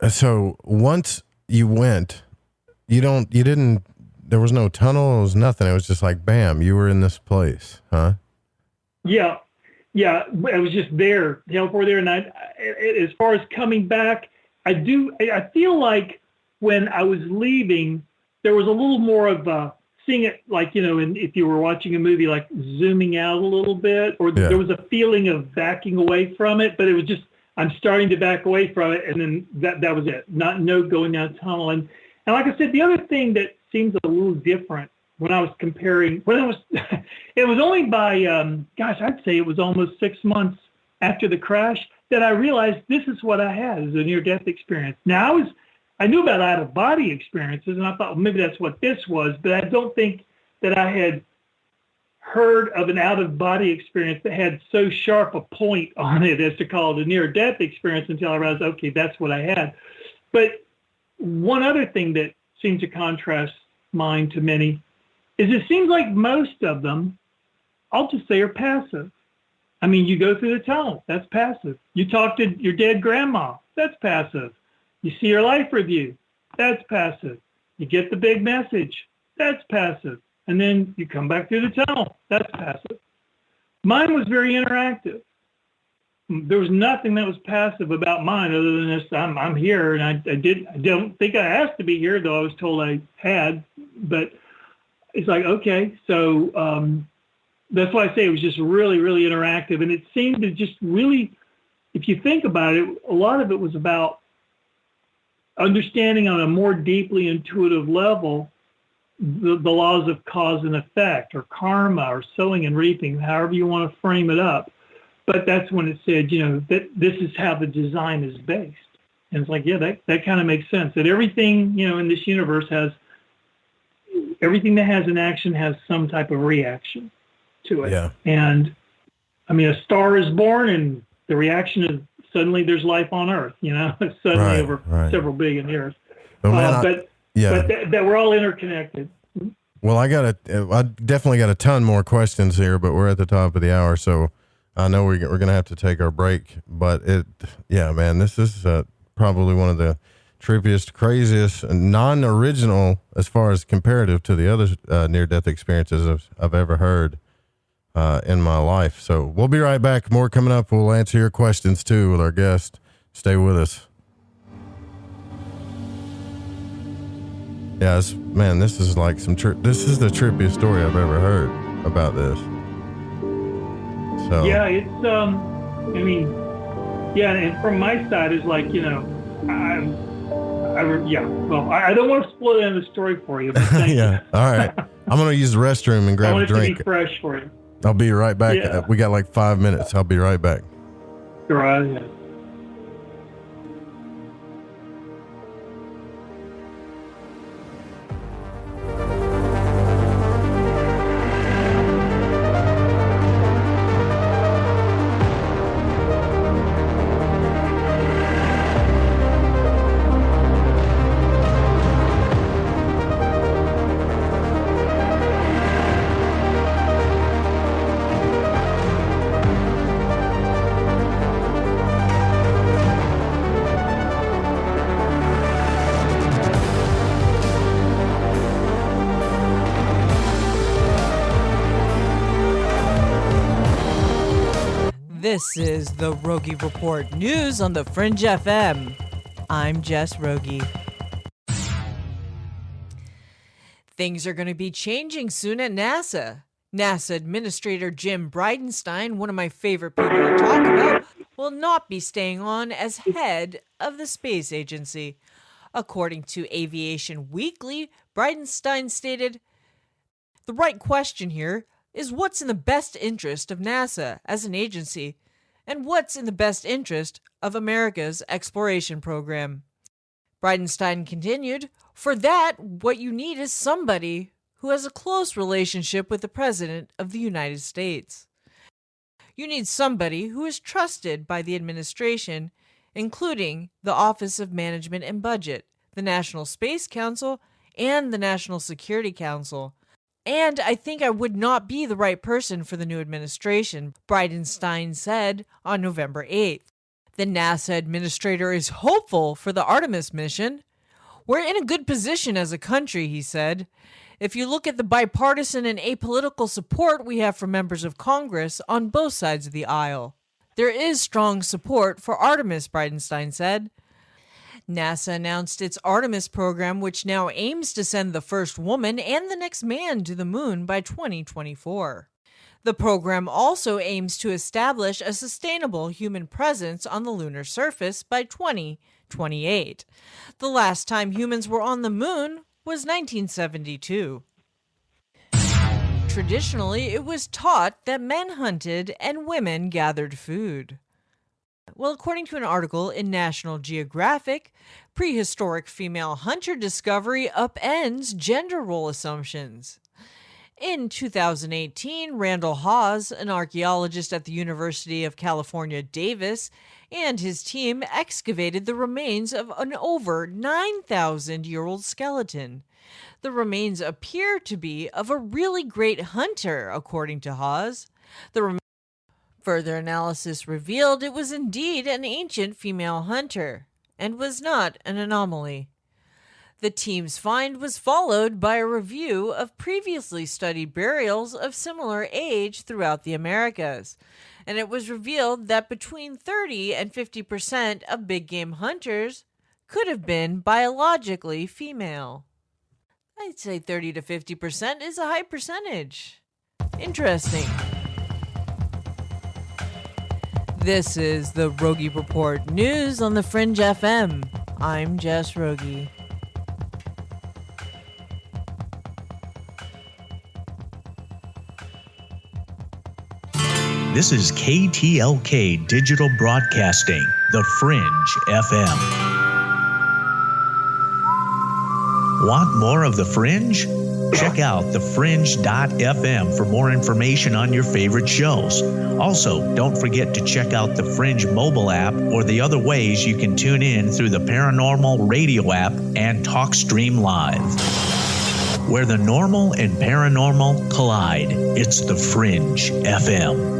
So once you went, there was no tunnel, it was nothing. It was just like, bam, you were in this place, huh? Yeah. I was just there, for there. And as far as coming back, I feel like when I was leaving, there was a little more of seeing it like, if you were watching a movie, like zooming out a little bit, or there was a feeling of backing away from it, but it was just, I'm starting to back away from it. And then that was it. No going down a tunnel. And like I said, the other thing that seems a little different when I was comparing, it was only by, I'd say it was almost 6 months after the crash that I realized this is what I had as a near-death experience. Now I knew about out-of-body experiences, and I thought, well, maybe that's what this was, but I don't think that I had heard of an out-of-body experience that had so sharp a point on it as to call it a near-death experience until I realized, okay, that's what I had. But one other thing that seems to contrast mine to many is it seems like most of them, I'll just say, are passive. You go through the tunnel, that's passive. You talk to your dead grandma, that's passive. You see your life review, that's passive. You get the big message, that's passive. And then you come back through the tunnel, that's passive. Mine was very interactive. There was nothing that was passive about mine other than this, I'm here, and I don't think I asked to be here, though I was told I had. But it's like, okay, so that's why I say it was just really, really interactive. And it seemed to just really, if you think about it, a lot of it was about understanding on a more deeply intuitive level the laws of cause and effect, or karma, or sowing and reaping, however you want to frame it up. But that's when it said, that this is how the design is based. And it's like, yeah, that kind of makes sense. That everything, in this universe everything that has an action has some type of reaction to it. Yeah. And a star is born, and the reaction is suddenly there's life on Earth, suddenly over several billion years. But that we're all interconnected. Well, I definitely got a ton more questions here, but we're at the top of the hour, so I know we're going to have to take our break. But this is probably one of the trippiest, craziest, non-original as far as comparative to the other near-death experiences I've ever heard in my life. So we'll be right back. More coming up. We'll answer your questions too with our guest. Stay with us. Yeah, this is like this is the trippiest story I've ever heard about this. So yeah, it's and from my side is like, I don't want to spoil the end of the story for you. But thank you. All right. I'm going to use the restroom and grab a drink. I want it to be fresh for you. I'll be right back. Yeah. We got like 5 minutes. I'll be right back. Right. Yeah. This is the Rogie Report News on the Fringe FM. I'm Jess Rogie. Things are going to be changing soon at NASA. NASA Administrator Jim Bridenstine, one of my favorite people to talk about, will not be staying on as head of the space agency. According to Aviation Weekly, Bridenstine stated, "The right question here is what's in the best interest of NASA as an agency, and what's in the best interest of America's exploration program." Bridenstine continued, "For that, what you need is somebody who has a close relationship with the President of the United States. You need somebody who is trusted by the administration, including the Office of Management and Budget, the National Space Council, and the National Security Council. And I think I would not be the right person for the new administration," Bridenstine said on November 8th. The NASA administrator is hopeful for the Artemis mission. "We're in a good position as a country," he said. "If you look at the bipartisan and apolitical support we have from members of Congress on both sides of the aisle, there is strong support for Artemis," Bridenstine said. NASA announced its Artemis program, which now aims to send the first woman and the next man to the moon by 2024. The program also aims to establish a sustainable human presence on the lunar surface by 2028. The last time humans were on the moon was 1972. Traditionally, it was taught that men hunted and women gathered food. Well, according to an article in National Geographic, prehistoric female hunter discovery upends gender role assumptions. In 2018, Randall Hawes, an archaeologist at the University of California, Davis, and his team excavated the remains of an over 9,000-year-old skeleton. The remains appear to be of a really great hunter, according to Hawes. Further analysis revealed it was indeed an ancient female hunter, and was not an anomaly. The team's find was followed by a review of previously studied burials of similar age throughout the Americas, and it was revealed that between 30 and 50% of big game hunters could have been biologically female. I'd say 30 to 50% is a high percentage. Interesting. This is the Rogie Report News on the Fringe FM. I'm Jess Rogie. This is KTLK Digital Broadcasting, the Fringe FM. Want more of the Fringe? Check out thefringe.fm for more information on your favorite shows. Also, don't forget to check out the Fringe mobile app or the other ways you can tune in through the Paranormal Radio app and TalkStream Live. Where the normal and paranormal collide, it's the Fringe FM.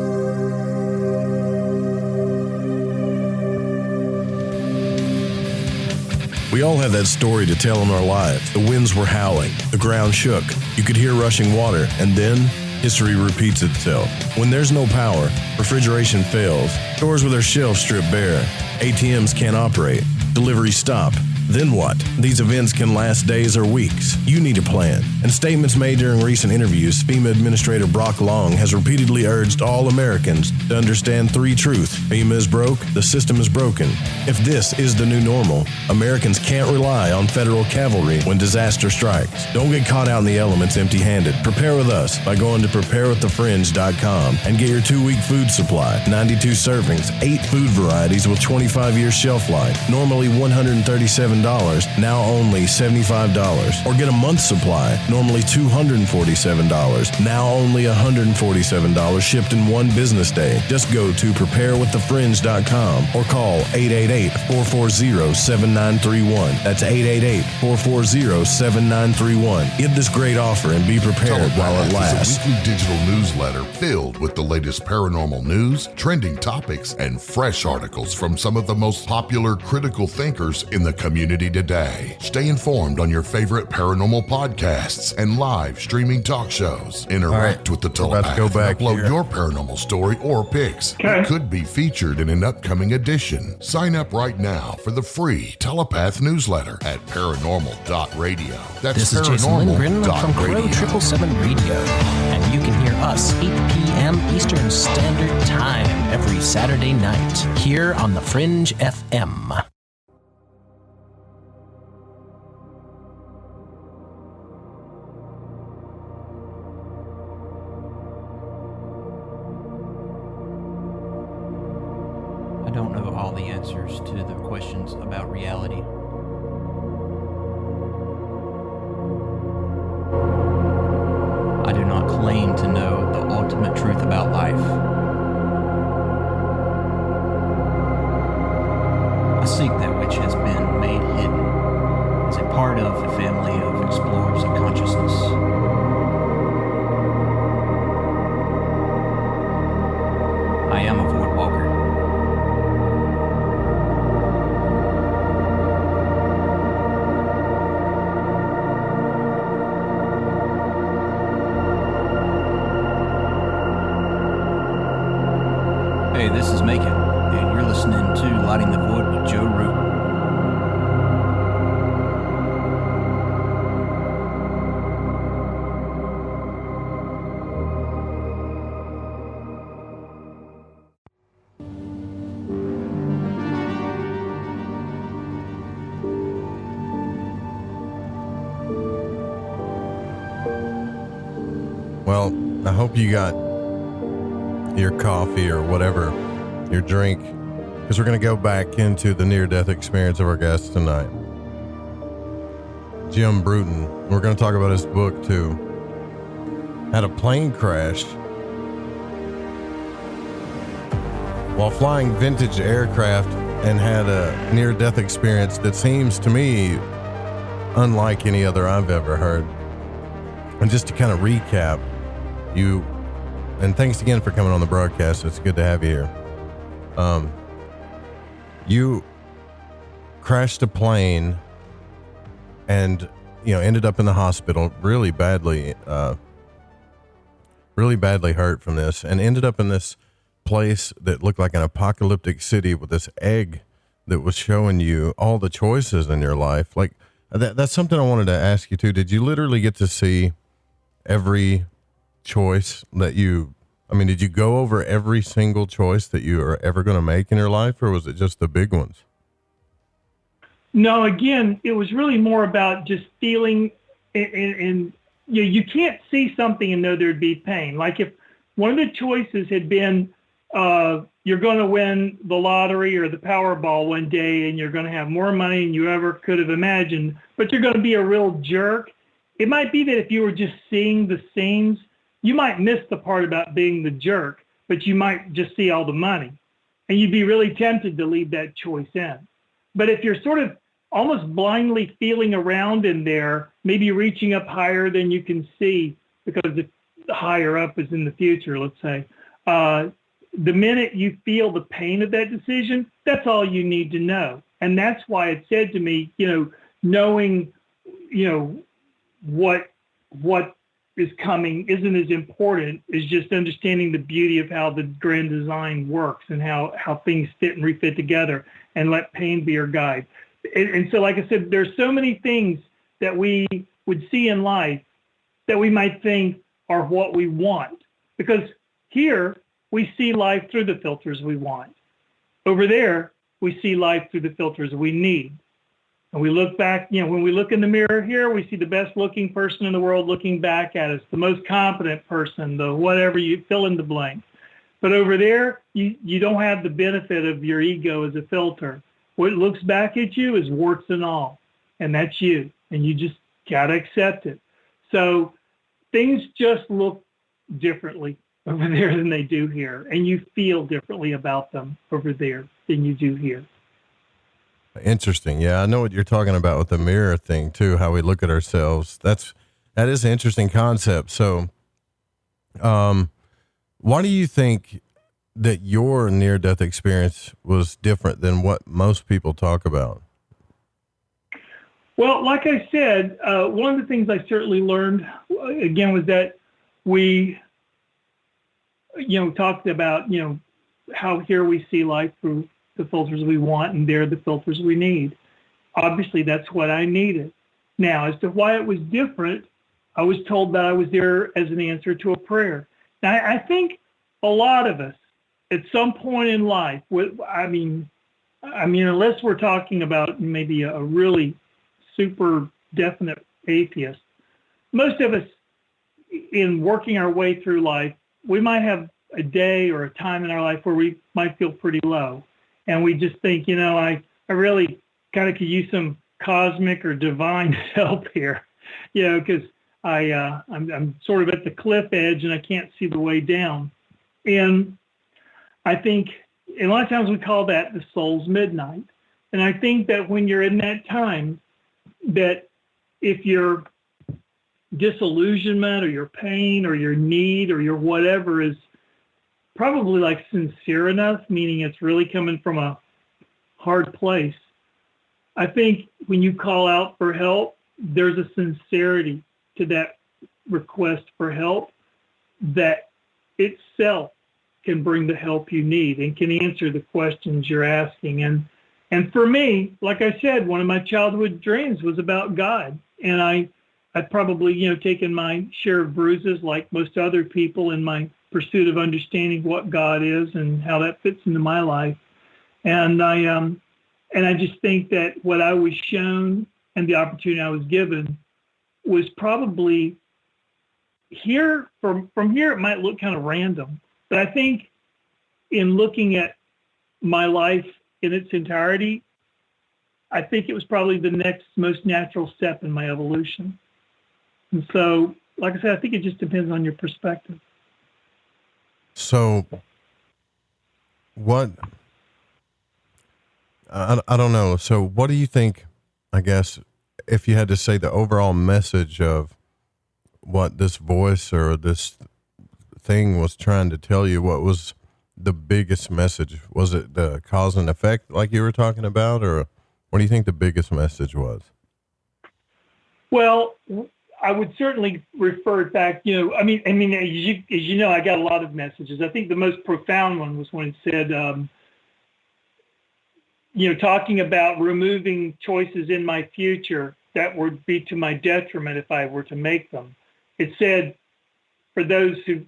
We all have that story to tell in our lives. The winds were howling, the ground shook, you could hear rushing water, and then history repeats itself. When there's no power, refrigeration fails, stores with their shelves strip bare, ATMs can't operate, deliveries stop. Then what? These events can last days or weeks. You need a plan. In statements made during recent interviews, FEMA Administrator Brock Long has repeatedly urged all Americans to understand three truths. FEMA is broke, the system is broken. If this is the new normal, Americans can't rely on federal cavalry when disaster strikes. Don't get caught out in the elements empty-handed. Prepare with us by going to preparewiththefringe.com and get your 2-week food supply. 92 servings, 8 food varieties with 25-year shelf life. Normally $137, now only $75. Or get a month's supply, normally $247, now only $147, shipped in one business day. Just go to preparewiththefringe.com or call 888-440-7931. That's 888-440-7931. Get this great offer and be prepared while it lasts. Is a weekly digital newsletter filled with the latest paranormal news, trending topics, and fresh articles from some of the most popular critical thinkers in the community. community today. Stay informed on your favorite paranormal podcasts and live streaming talk shows. Interact with the telepath and upload your paranormal story or pics. It could be featured in an upcoming edition. Sign up right now for the free telepath newsletter at paranormal.radio. That's This is Jason Lindgren from Crow 777 Radio, and you can hear us 8 p.m. Eastern Standard Time every Saturday night here on the Fringe FM. I don't know all the answers to the questions about reality. I do not claim to know the ultimate truth about life. I seek that which has been made hidden as a part of a family of explorers of consciousness. I am a void walker. Hey, this is Macon, and you're listening to Lighting the Void with Joe Root. Well, I hope you got your coffee or whatever, your drink, because we're going to go back into the near-death experience of our guest tonight, Jim Bruton. We're going to talk about his book, too. Had a plane crash while flying vintage aircraft and had a near-death experience that seems to me unlike any other I've ever heard. And just to kind of recap, and thanks again for coming on the broadcast. It's good to have you here. You crashed a plane and, ended up in the hospital really badly hurt from this, and ended up in this place that looked like an apocalyptic city with this egg that was showing you all the choices in your life. Like that's something I wanted to ask you too. Did you literally get to see every choice that did you go over every single choice that you are ever going to make in your life, or was it just the big ones? No, again, it was really more about just feeling, and you can't see something and know there'd be pain. Like if one of the choices had been, you're going to win the lottery or the Powerball one day, and you're going to have more money than you ever could have imagined, but you're going to be a real jerk. It might be that if you were just seeing the scenes, you might miss the part about being the jerk, but you might just see all the money, and you'd be really tempted to leave that choice in. But if you're sort of almost blindly feeling around in there, maybe reaching up higher than you can see, because the higher up is in the future, let's say, the minute you feel the pain of that decision, that's all you need to know. And that's why it said to me, knowing, what is coming isn't as important as just understanding the beauty of how the grand design works and how things fit and refit together, and let pain be your guide. And so, like I said, there's so many things that we would see in life that we might think are what we want, because here we see life through the filters we want. Over there, we see life through the filters we need. And we look back, when we look in the mirror here, we see the best looking person in the world looking back at us, the most competent person, the whatever, you fill in the blank. But over there, you don't have the benefit of your ego as a filter. What looks back at you is warts and all, and that's you, and you just got to accept it. So things just look differently over there than they do here, and you feel differently about them over there than you do here. Interesting. Yeah, I know what you're talking about with the mirror thing too, how we look at ourselves. That is an interesting concept. So, why do you think that your near-death experience was different than what most people talk about? Well, like I said, one of the things I certainly learned, again, was that we, talked about, how here we see life through the filters we want, and there the filters we need. Obviously, that's what I needed. Now, as to why it was different, I was told that I was there as an answer to a prayer. Now, I think a lot of us, at some point in life, unless we're talking about maybe a really super definite atheist, most of us, in working our way through life, we might have a day or a time in our life where we might feel pretty low. And we just think, I really kind of could use some cosmic or divine help here, because I'm sort of at the cliff edge and I can't see the way down. And I think a lot of times we call that the soul's midnight. And I think that when you're in that time, that if your disillusionment or your pain or your need or your whatever is probably like sincere enough, meaning it's really coming from a hard place, I think when you call out for help, there's a sincerity to that request for help that itself can bring the help you need and can answer the questions you're asking. And for me, like I said, one of my childhood dreams was about God. And I'd probably, taken my share of bruises like most other people in my pursuit of understanding what God is and how that fits into my life. And I just think that what I was shown and the opportunity I was given was probably here. From here, it might look kind of random, but I think in looking at my life in its entirety, I think it was probably the next most natural step in my evolution. And so, like I said, I think it just depends on your perspective. So what, I don't know. So what do you think, I guess, if you had to say the overall message of what this voice or this thing was trying to tell you, what was the biggest message? Was it the cause and effect like you were talking about, or what do you think the biggest message was? Well, I would certainly refer it back, as you know, I got a lot of messages. I think the most profound one was when it said, talking about removing choices in my future that would be to my detriment if I were to make them. It said, for those who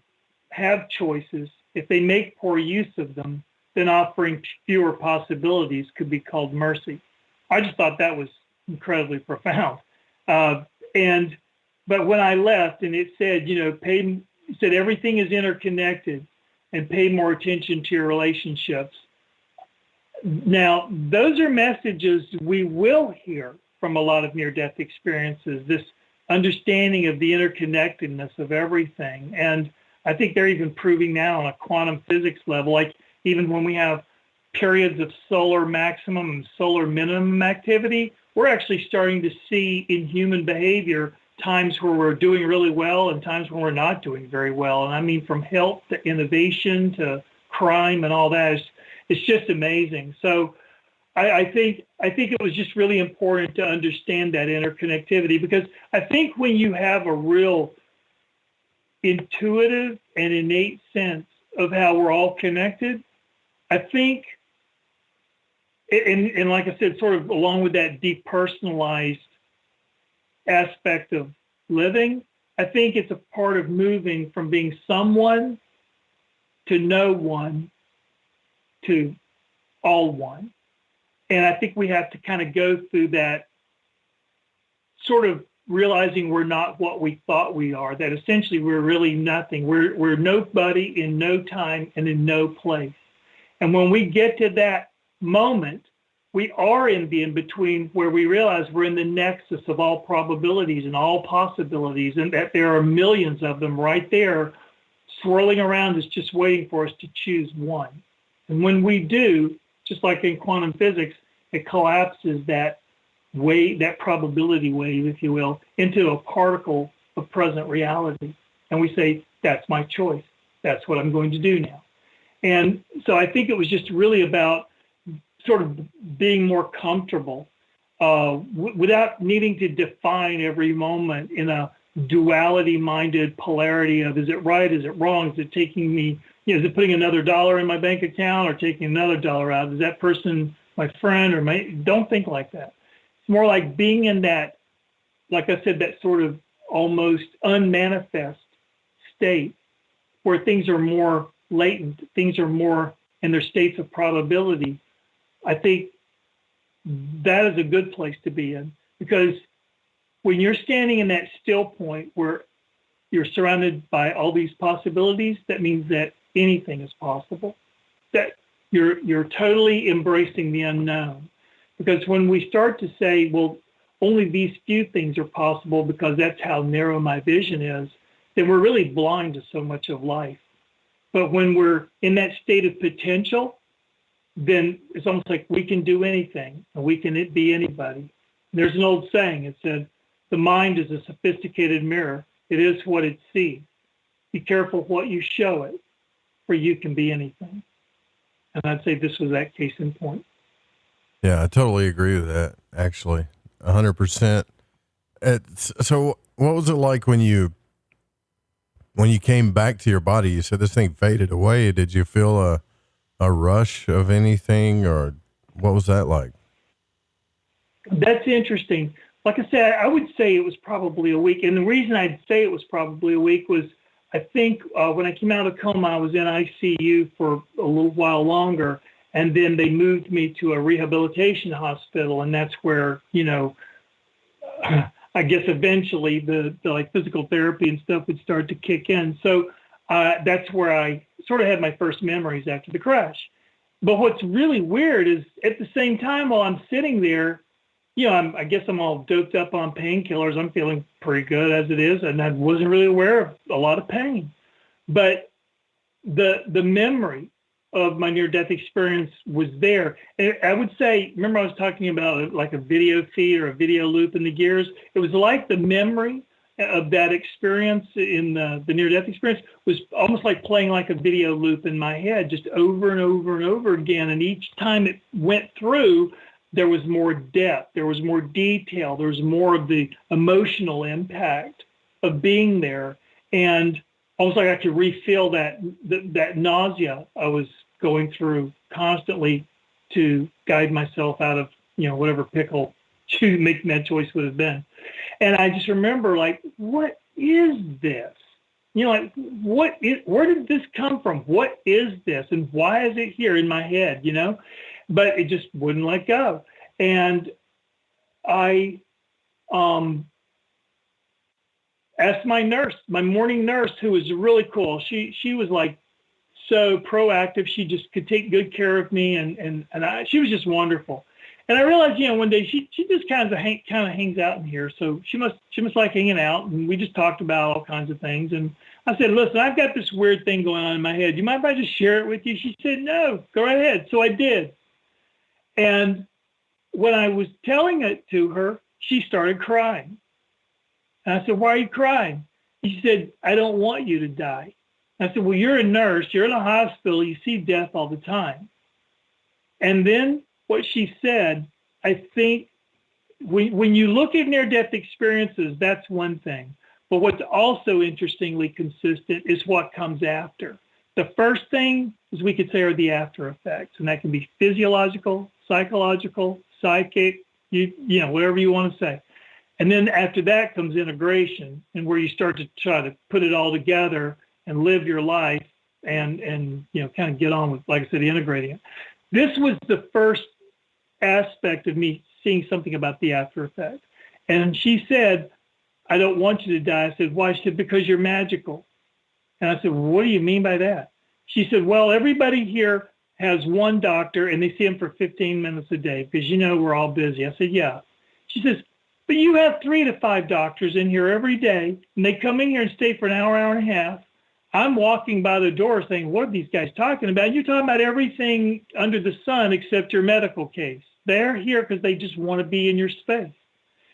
have choices, if they make poor use of them, then offering fewer possibilities could be called mercy. I just thought that was incredibly profound. But when I left and it said, it said everything is interconnected and pay more attention to your relationships. Now, those are messages we will hear from a lot of near-death experiences, this understanding of the interconnectedness of everything. And I think they're even proving now on a quantum physics level, like even when we have periods of solar maximum and solar minimum activity, we're actually starting to see in human behavior times where we're doing really well and times when we're not doing very well. And I mean, from health to innovation to crime and all that, it's just amazing. So I think it was just really important to understand that interconnectivity, because I think when you have a real intuitive and innate sense of how we're all connected, I think, and like I said, sort of along with that depersonalized aspect of living, I think it's a part of moving from being someone to no one to all one. And I think we have to kind of go through that sort of realizing we're not what we thought we are, that essentially we're really nothing. We're nobody in no time and in no place. And when we get to that moment, we are in the in-between where we realize we're in the nexus of all probabilities and all possibilities, and that there are millions of them right there swirling around us just waiting for us to choose one. And when we do, just like in quantum physics, it collapses that wave, that probability wave, if you will, into a particle of present reality. And we say, that's my choice. That's what I'm going to do now. And so I think it was just really about sort of being more comfortable without needing to define every moment in a duality-minded polarity of, is it right, is it wrong, is it taking me, is it putting another dollar in my bank account or taking another dollar out? Is that person my friend or don't think like that. It's more like being in that, like I said, that sort of almost unmanifest state where things are more latent, things are more in their states of probability. I think that is a good place to be in, because when you're standing in that still point where you're surrounded by all these possibilities, that means that anything is possible, that you're totally embracing the unknown. Because when we start to say, well, only these few things are possible because that's how narrow my vision is, then we're really blind to so much of life. But when we're in that state of potential, then it's almost like we can do anything and we can be anybody. There's an old saying, it said, the mind is a sophisticated mirror. It is what it sees. Be careful what you show it, for you can be anything. And I'd say this was that case in point. Yeah, I totally agree with that, actually, 100%. So what was it like when you came back to your body? You said this thing faded away. Did you feel a rush of anything, or what was that like? That's interesting. Like I said, I would say it was probably a week. And the reason I'd say it was probably a week was, I think when I came out of coma, I was in ICU for a little while longer. And then they moved me to a rehabilitation hospital. And that's where, I guess eventually the like physical therapy and stuff would start to kick in. So that's where I sort of had my first memories after the crash. But what's really weird is at the same time while I'm sitting there, I guess I'm all doped up on painkillers. I'm feeling pretty good as it is, and I wasn't really aware of a lot of pain. But the memory of my near-death experience was there. And I would say, remember I was talking about like a video feed or a video loop in the gears? It was like the memory of that experience in the near-death experience was almost like playing like a video loop in my head, just over and over and over again. And each time it went through, there was more depth, there was more detail, there was more of the emotional impact of being there. And almost like I could refeel that nausea I was going through constantly to guide myself out of, whatever pickle making that choice would have been. And I just remember like, what is this? Like where did this come from? What is this? And why is it here in my head, But it just wouldn't let go. And I asked my nurse, my morning nurse, who was really cool. She was like so proactive. She just could take good care of me, and she was just wonderful. And I realized, one day she just kind of hangs out in here. So she must like hanging out, and we just talked about all kinds of things. And I said, listen, I've got this weird thing going on in my head. Do you mind if I just share it with you? She said, no, go right ahead. So I did. And when I was telling it to her, she started crying. And I said, why are you crying? She said, I don't want you to die. I said, well, you're a nurse. You're in a hospital. You see death all the time. And then what she said, I think when you look at near-death experiences, that's one thing. But what's also interestingly consistent is what comes after. The first thing, as we could say, are the after effects, and that can be physiological, psychological, psychic, whatever you want to say. And then after that comes integration, and where you start to try to put it all together and live your life and kind of get on with, like I said, integrating it. This was the first aspect of me seeing something about the after effect. And she said, I don't want you to die. I said, why? She said, because you're magical. And I said, well, what do you mean by that? She said, well, everybody here has one doctor and they see him for 15 minutes a day because, we're all busy. I said, yeah. She says, but you have 3 to 5 doctors in here every day, and they come in here and stay for an hour, hour and a half. I'm walking by the door saying, what are these guys talking about? You're talking about everything under the sun except your medical case. They're here because they just want to be in your space.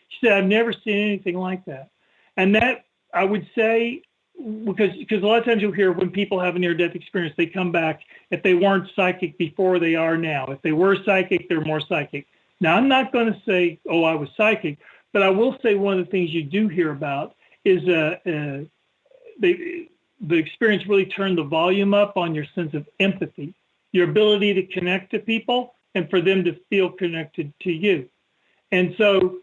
She said, I've never seen anything like that. And that, I would say, because a lot of times you'll hear when people have a near-death experience, they come back, if they weren't psychic before, they are now. If they were psychic, they're more psychic. Now, I'm not going to say, oh, I was psychic, but I will say one of the things you do hear about is the experience really turned the volume up on your sense of empathy, your ability to connect to people and for them to feel connected to you. And so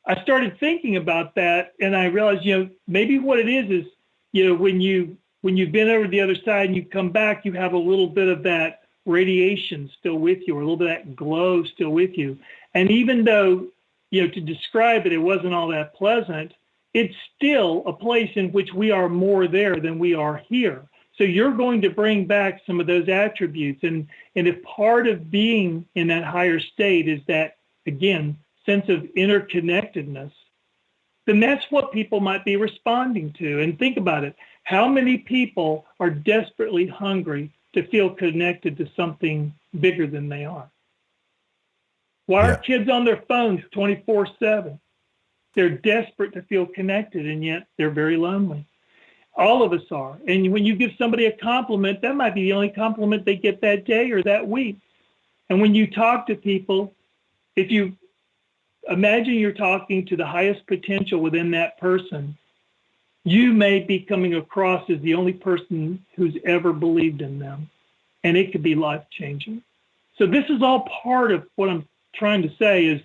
I started thinking about that, and I realized, maybe what it is, when you've been over the other side and you come back, you have a little bit of that radiation still with you, or a little bit of that glow still with you. And even though, to describe it, it wasn't all that pleasant, it's still a place in which we are more there than we are here. So you're going to bring back some of those attributes. And if part of being in that higher state is that, again, sense of interconnectedness, then that's what people might be responding to. And think about it. How many people are desperately hungry to feel connected to something bigger than they are? Why are kids on their phones 24/7? They're desperate to feel connected, and yet they're very lonely. All of us are. And when you give somebody a compliment, that might be the only compliment they get that day or that week. And when you talk to people, if you imagine you're talking to the highest potential within that person, you may be coming across as the only person who's ever believed in them. And it could be life-changing. So this is all part of what I'm trying to say, is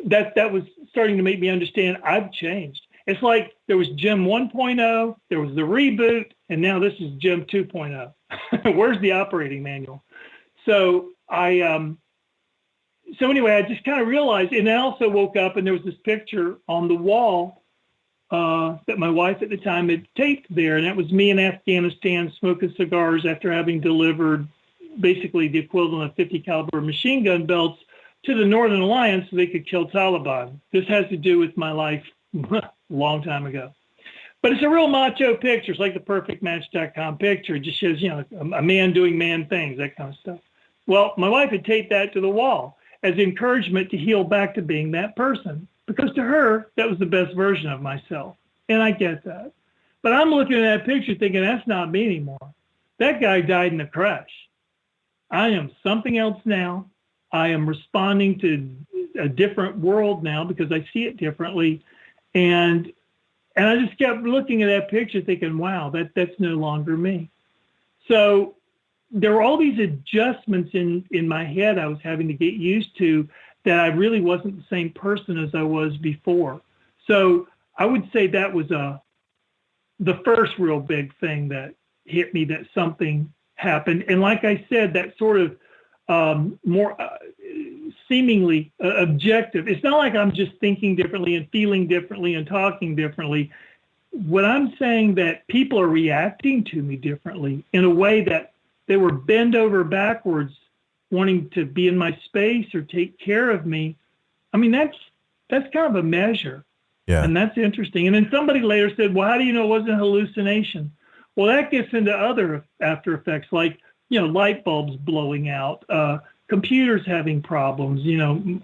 that was starting to make me understand I've changed. It's like there was Jim 1.0, there was the reboot, and now this is Jim 2.0. Where's the operating manual? So anyway, I just kind of realized, and I also woke up and there was this picture on the wall that my wife at the time had taped there, and that was me in Afghanistan smoking cigars after having delivered basically the equivalent of 50 caliber machine gun belts to the Northern Alliance so they could kill Taliban. This has to do with my life a long time ago. But it's a real macho picture. It's like the perfectmatch.com picture. It just shows, a man doing man things, that kind of stuff. Well, my wife had taped that to the wall as encouragement to heal back to being that person, because to her, that was the best version of myself. And I get that. But I'm looking at that picture thinking, that's not me anymore. That guy died in a crash. I am something else now. I am responding to a different world now because I see it differently. And I just kept looking at that picture thinking, wow, that's no longer me. So there were all these adjustments in my head I was having to get used to, that I really wasn't the same person as I was before. So I would say that was the first real big thing that hit me, that something happened. And like I said, that sort of more seemingly objective. It's not like I'm just thinking differently and feeling differently and talking differently. What I'm saying, that people are reacting to me differently in a way that they were bent over backwards wanting to be in my space or take care of me. I mean, that's kind of a measure. Yeah. And that's interesting. And then somebody later said, well, how do you know it wasn't a hallucination? Well, that gets into other after effects, like, light bulbs blowing out, computers having problems.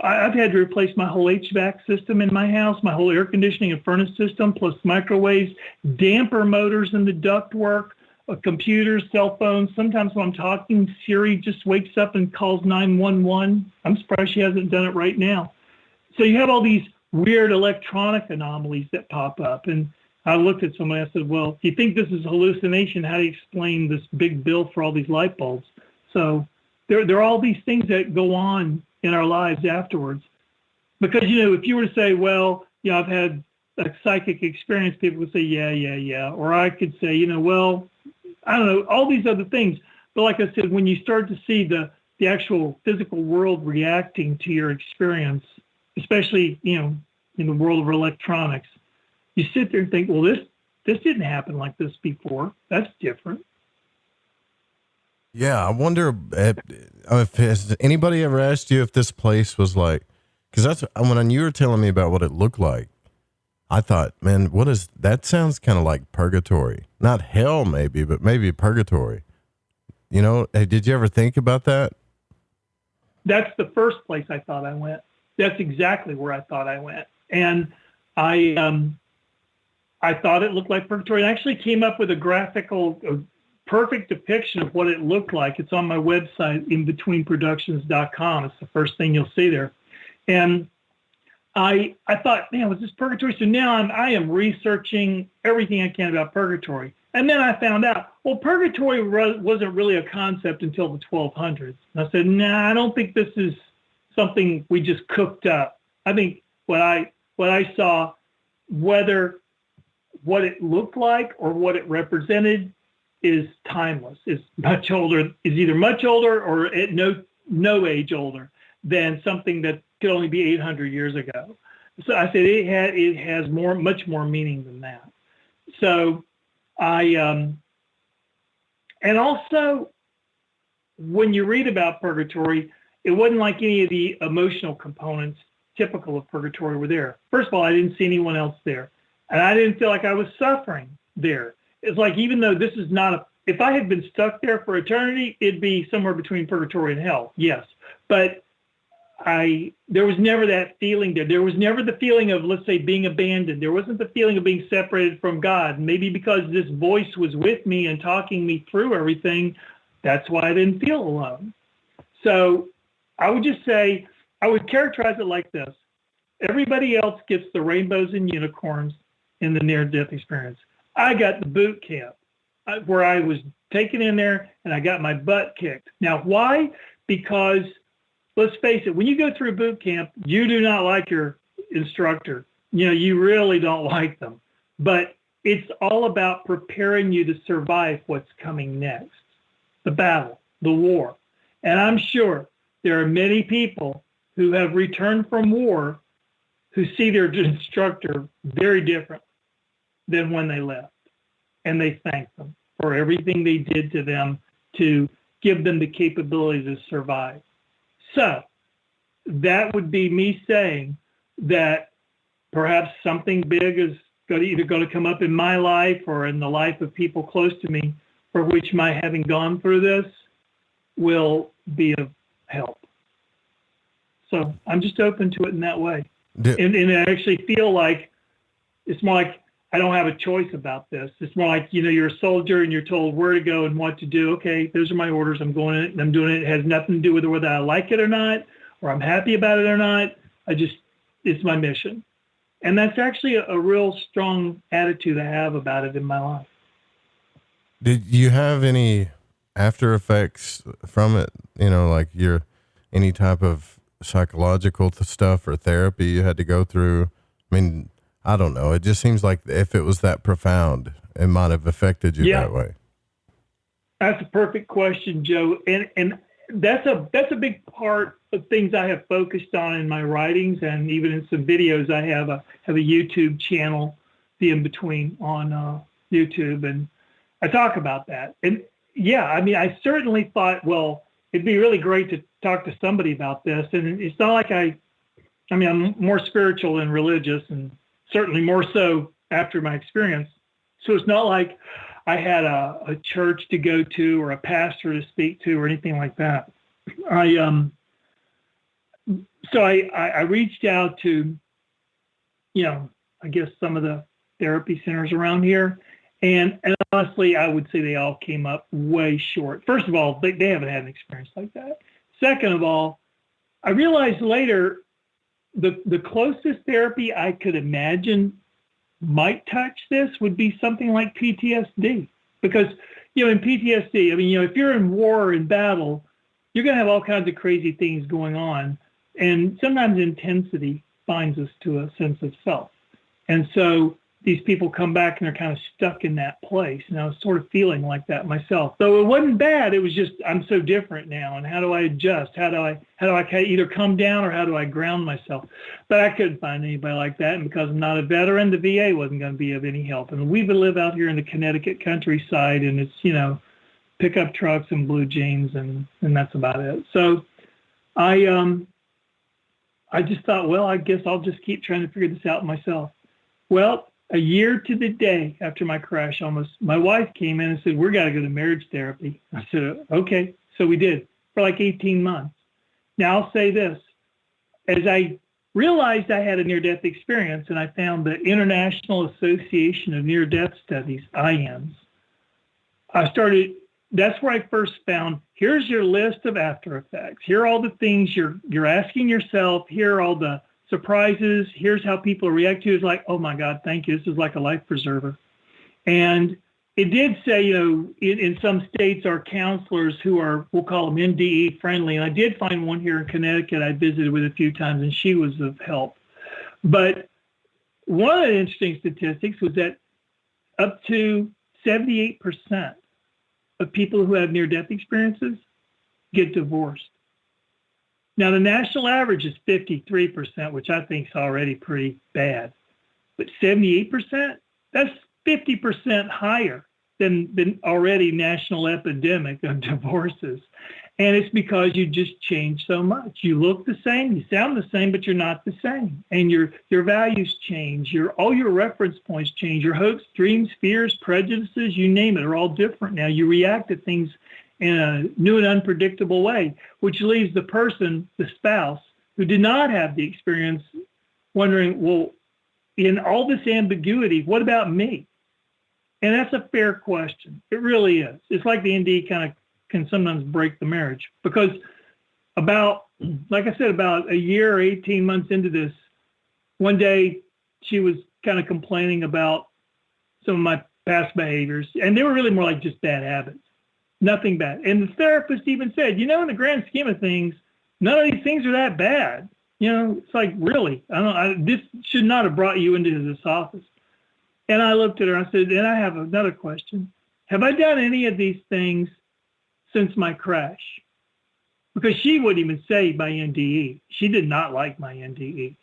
I've had to replace my whole HVAC system in my house, my whole air conditioning and furnace system, plus microwaves, damper motors in the ductwork, computers, cell phones. Sometimes when I'm talking, Siri just wakes up and calls 911. I'm surprised she hasn't done it right now. So you have all these weird electronic anomalies that pop up. And I looked at somebody, I said, well, if you think this is a hallucination, how do you explain this big bill for all these light bulbs? So there are all these things that go on in our lives afterwards. Because, if you were to say, well, I've had a psychic experience, people would say, yeah. Or I could say, well, I don't know, all these other things. But like I said, when you start to see the actual physical world reacting to your experience, especially, in the world of electronics, you sit there and think, well, this didn't happen like this before. That's different. Yeah, I wonder if has anybody ever asked you if this place was like, because that's when you were telling me about what it looked like, I thought, man, that sounds kind of like purgatory. Not hell maybe, but maybe purgatory. Did you ever think about that? That's the first place I thought I went. That's exactly where I thought I went. And I thought it looked like purgatory. I actually came up with a perfect depiction of what it looked like. It's on my website, inbetweenproductions.com. It's the first thing you'll see there. And I thought, man, was this purgatory? So now I am researching everything I can about purgatory. And then I found out, well, purgatory wasn't really a concept until the 1200s. And I said, nah, I don't think this is something we just cooked up. I think what I saw, whether what it looked like or what it represented, is timeless. Is much older. Is either much older or at no age older than something that could only be 800 years ago. So I said it has much more meaning than that. So and also when you read about purgatory, it wasn't like any of the emotional components typical of purgatory were there. First of all, I didn't see anyone else there, and I didn't feel like I was suffering there. It's like, even though this is not if I had been stuck there for eternity, it'd be somewhere between purgatory and hell. Yes. But there was never that feeling there. There was never the feeling of, let's say, being abandoned. There wasn't the feeling of being separated from God. Maybe because this voice was with me and talking me through everything, that's why I didn't feel alone. So I would just say, I would characterize it like this. Everybody else gets the rainbows and unicorns in the near-death experience. I got the boot camp where I was taken in there and I got my butt kicked. Now, why? Because let's face it, when you go through boot camp, you do not like your instructor. You really don't like them. But it's all about preparing you to survive what's coming next, the battle, the war. And I'm sure there are many people who have returned from war who see their instructor very different than when they left. And they thank them for everything they did to them to give them the capability to survive. So that would be me saying that perhaps something big is either going to come up in my life or in the life of people close to me, for which my having gone through this will be of help. So I'm just open to it in that way. And I actually feel like it's more like I don't have a choice about this. It's more like, you're a soldier and you're told where to go and what to do. Okay, those are my orders. I'm going in and I'm doing it. It has nothing to do with whether I like it or not, or I'm happy about it or not. It's my mission. And that's actually a real strong attitude I have about it in my life. Did you have any after effects from it? Like any type of psychological stuff or therapy you had to go through? I mean, I don't know. It just seems like if it was that profound, it might have affected you that way. That's a perfect question, Joe. And that's a big part of things I have focused on in my writings, and even in some videos. I have a YouTube channel, The In Between, on YouTube, and I talk about that. And I certainly thought, well, it'd be really great to talk to somebody about this. And it's not like I'm more spiritual than religious, and certainly more so after my experience. So it's not like I had a church to go to or a pastor to speak to or anything like that. I reached out to, I guess some of the therapy centers around here. And honestly, I would say they all came up way short. First of all, they haven't had an experience like that. Second of all, I realized later the closest therapy I could imagine might touch this would be something like PTSD. Because, in PTSD, if you're in war or in battle, you're going to have all kinds of crazy things going on. And sometimes intensity binds us to a sense of self. And so these people come back and they're kind of stuck in that place. And I was sort of feeling like that myself. So it wasn't bad. It was just, I'm so different now. And how do I adjust? How do I either come down or how do I ground myself? But I couldn't find anybody like that. And because I'm not a veteran, the VA wasn't going to be of any help. And we live out here in the Connecticut countryside, and it's, pickup trucks and blue jeans, and that's about it. So I just thought, well, I guess I'll just keep trying to figure this out myself. Well, a year to the day after my crash, my wife came in and said, "We're got to go to marriage therapy." I said, okay. So we did for like 18 months. Now I'll say this. As I realized I had a near-death experience, and I found the International Association of Near-Death Studies, IANDS, I started that's where I first found, here's your list of after effects. Here are all the things you're asking yourself. Here are all the surprises. Here's how people react to it. It's like, oh my God, thank you. This is like a life preserver. And it did say, in some states are counselors who are, we'll call them NDE friendly. And I did find one here in Connecticut I visited with a few times, and she was of help. But one of the interesting statistics was that up to 78% of people who have near-death experiences get divorced. Now, the national average is 53%, which I think is already pretty bad. But 78%, that's 50% higher than the already national epidemic of divorces. And it's because you just change so much. You look the same, you sound the same, but you're not the same. And your values change. All your reference points change. Your hopes, dreams, fears, prejudices, you name it, are all different now. You react to things in a new and unpredictable way, which leaves the person, the spouse, who did not have the experience, wondering, well, in all this ambiguity, what about me? And that's a fair question. It really is. It's like the ND kind of can sometimes break the marriage, because about a year or 18 months into this, one day she was kind of complaining about some of my past behaviors, and they were really more like just bad habits, nothing bad. And the therapist even said, in the grand scheme of things, none of these things are that bad. It's like, really, this should not have brought you into this office. And I looked at her and I said, and I have another question. Have I done any of these things since my crash? Because she wouldn't even say my NDE. She did not like my NDE.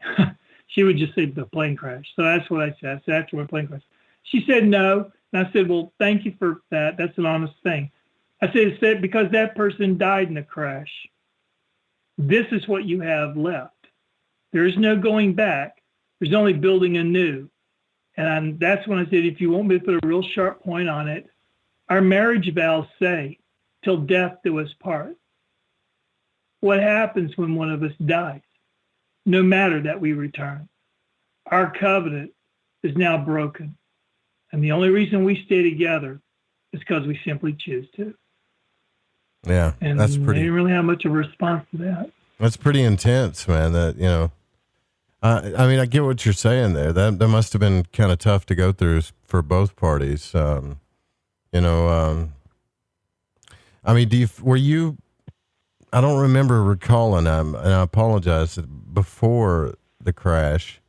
She would just say the plane crash. So that's what I said. I said, after my plane crash. She said no. And I said, well, thank you for that. That's an honest thing. I said, it's that because that person died in a crash. This is what you have left. There is no going back. There's only building anew. And that's when I said, if you want me to put a real sharp point on it, our marriage vows say, till death do us part. What happens when one of us dies? No matter that we return. Our covenant is now broken. And the only reason we stay together is because we simply choose to. Yeah, and that's pretty. They didn't really have much of a response to that. That's pretty intense, man. That, I get what you're saying there. That must have been kind of tough to go through for both parties. Were you, I don't remember recalling, and I apologize, before the crash,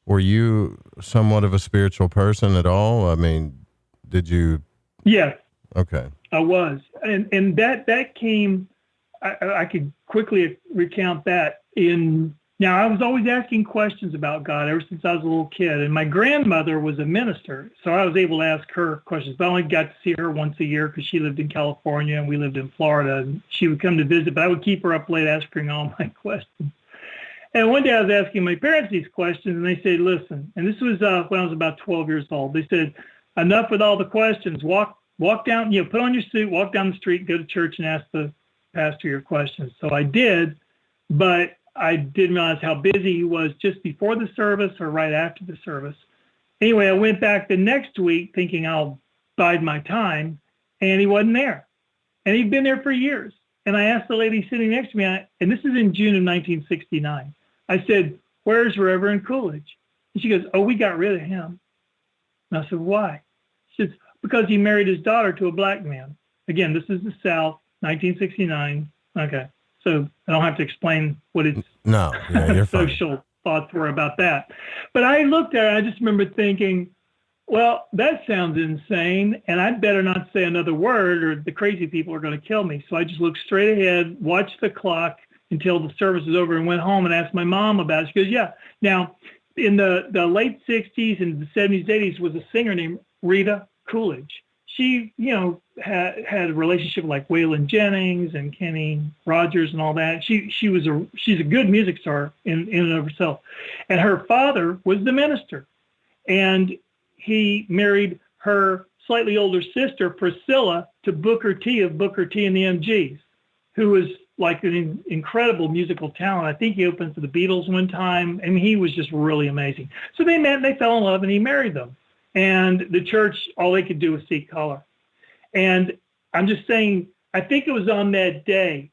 were you somewhat of a spiritual person at all? I mean, did you? Yes. Okay. I was. And that came, I could quickly recount that now I was always asking questions about God ever since I was a little kid. And my grandmother was a minister, so I was able to ask her questions. But I only got to see her once a year because she lived in California and we lived in Florida. And she would come to visit, but I would keep her up late asking all my questions. And one day I was asking my parents these questions, and they said, listen, and this was when I was about 12 years old. They said, enough with all the questions. Walk down, put on your suit, walk down the street, go to church, and ask the pastor your questions. So I did, but I didn't realize how busy he was just before the service or right after the service. Anyway, I went back the next week thinking I'll bide my time, and he wasn't there. And he'd been there for years. And I asked the lady sitting next to me, and this is in June of 1969. I said, where's Reverend Coolidge? And she goes, oh, we got rid of him. And I said, why? She says, because he married his daughter to a black man. Again, this is the South, 1969. Okay. So I don't have to explain what its social thoughts were about that. But I looked at it, and I just remember thinking, well, that sounds insane, and I'd better not say another word or the crazy people are going to kill me. So I just looked straight ahead, watched the clock until the service was over, and went home and asked my mom about it. She goes, yeah. Now, in the late 60s and the 70s, 80s was a singer named Rita Coolidge. She, had a relationship like Waylon Jennings and Kenny Rogers and all that. She's a good music star in and of herself. And her father was the minister. And he married her slightly older sister, Priscilla, to Booker T of Booker T and the MGs, who was like an incredible musical talent. I think he opened for the Beatles one time. I mean, he was just really amazing. So they met, they fell in love, and he married them. And the church, all they could do was seek color. And I'm just saying, I think it was on that day.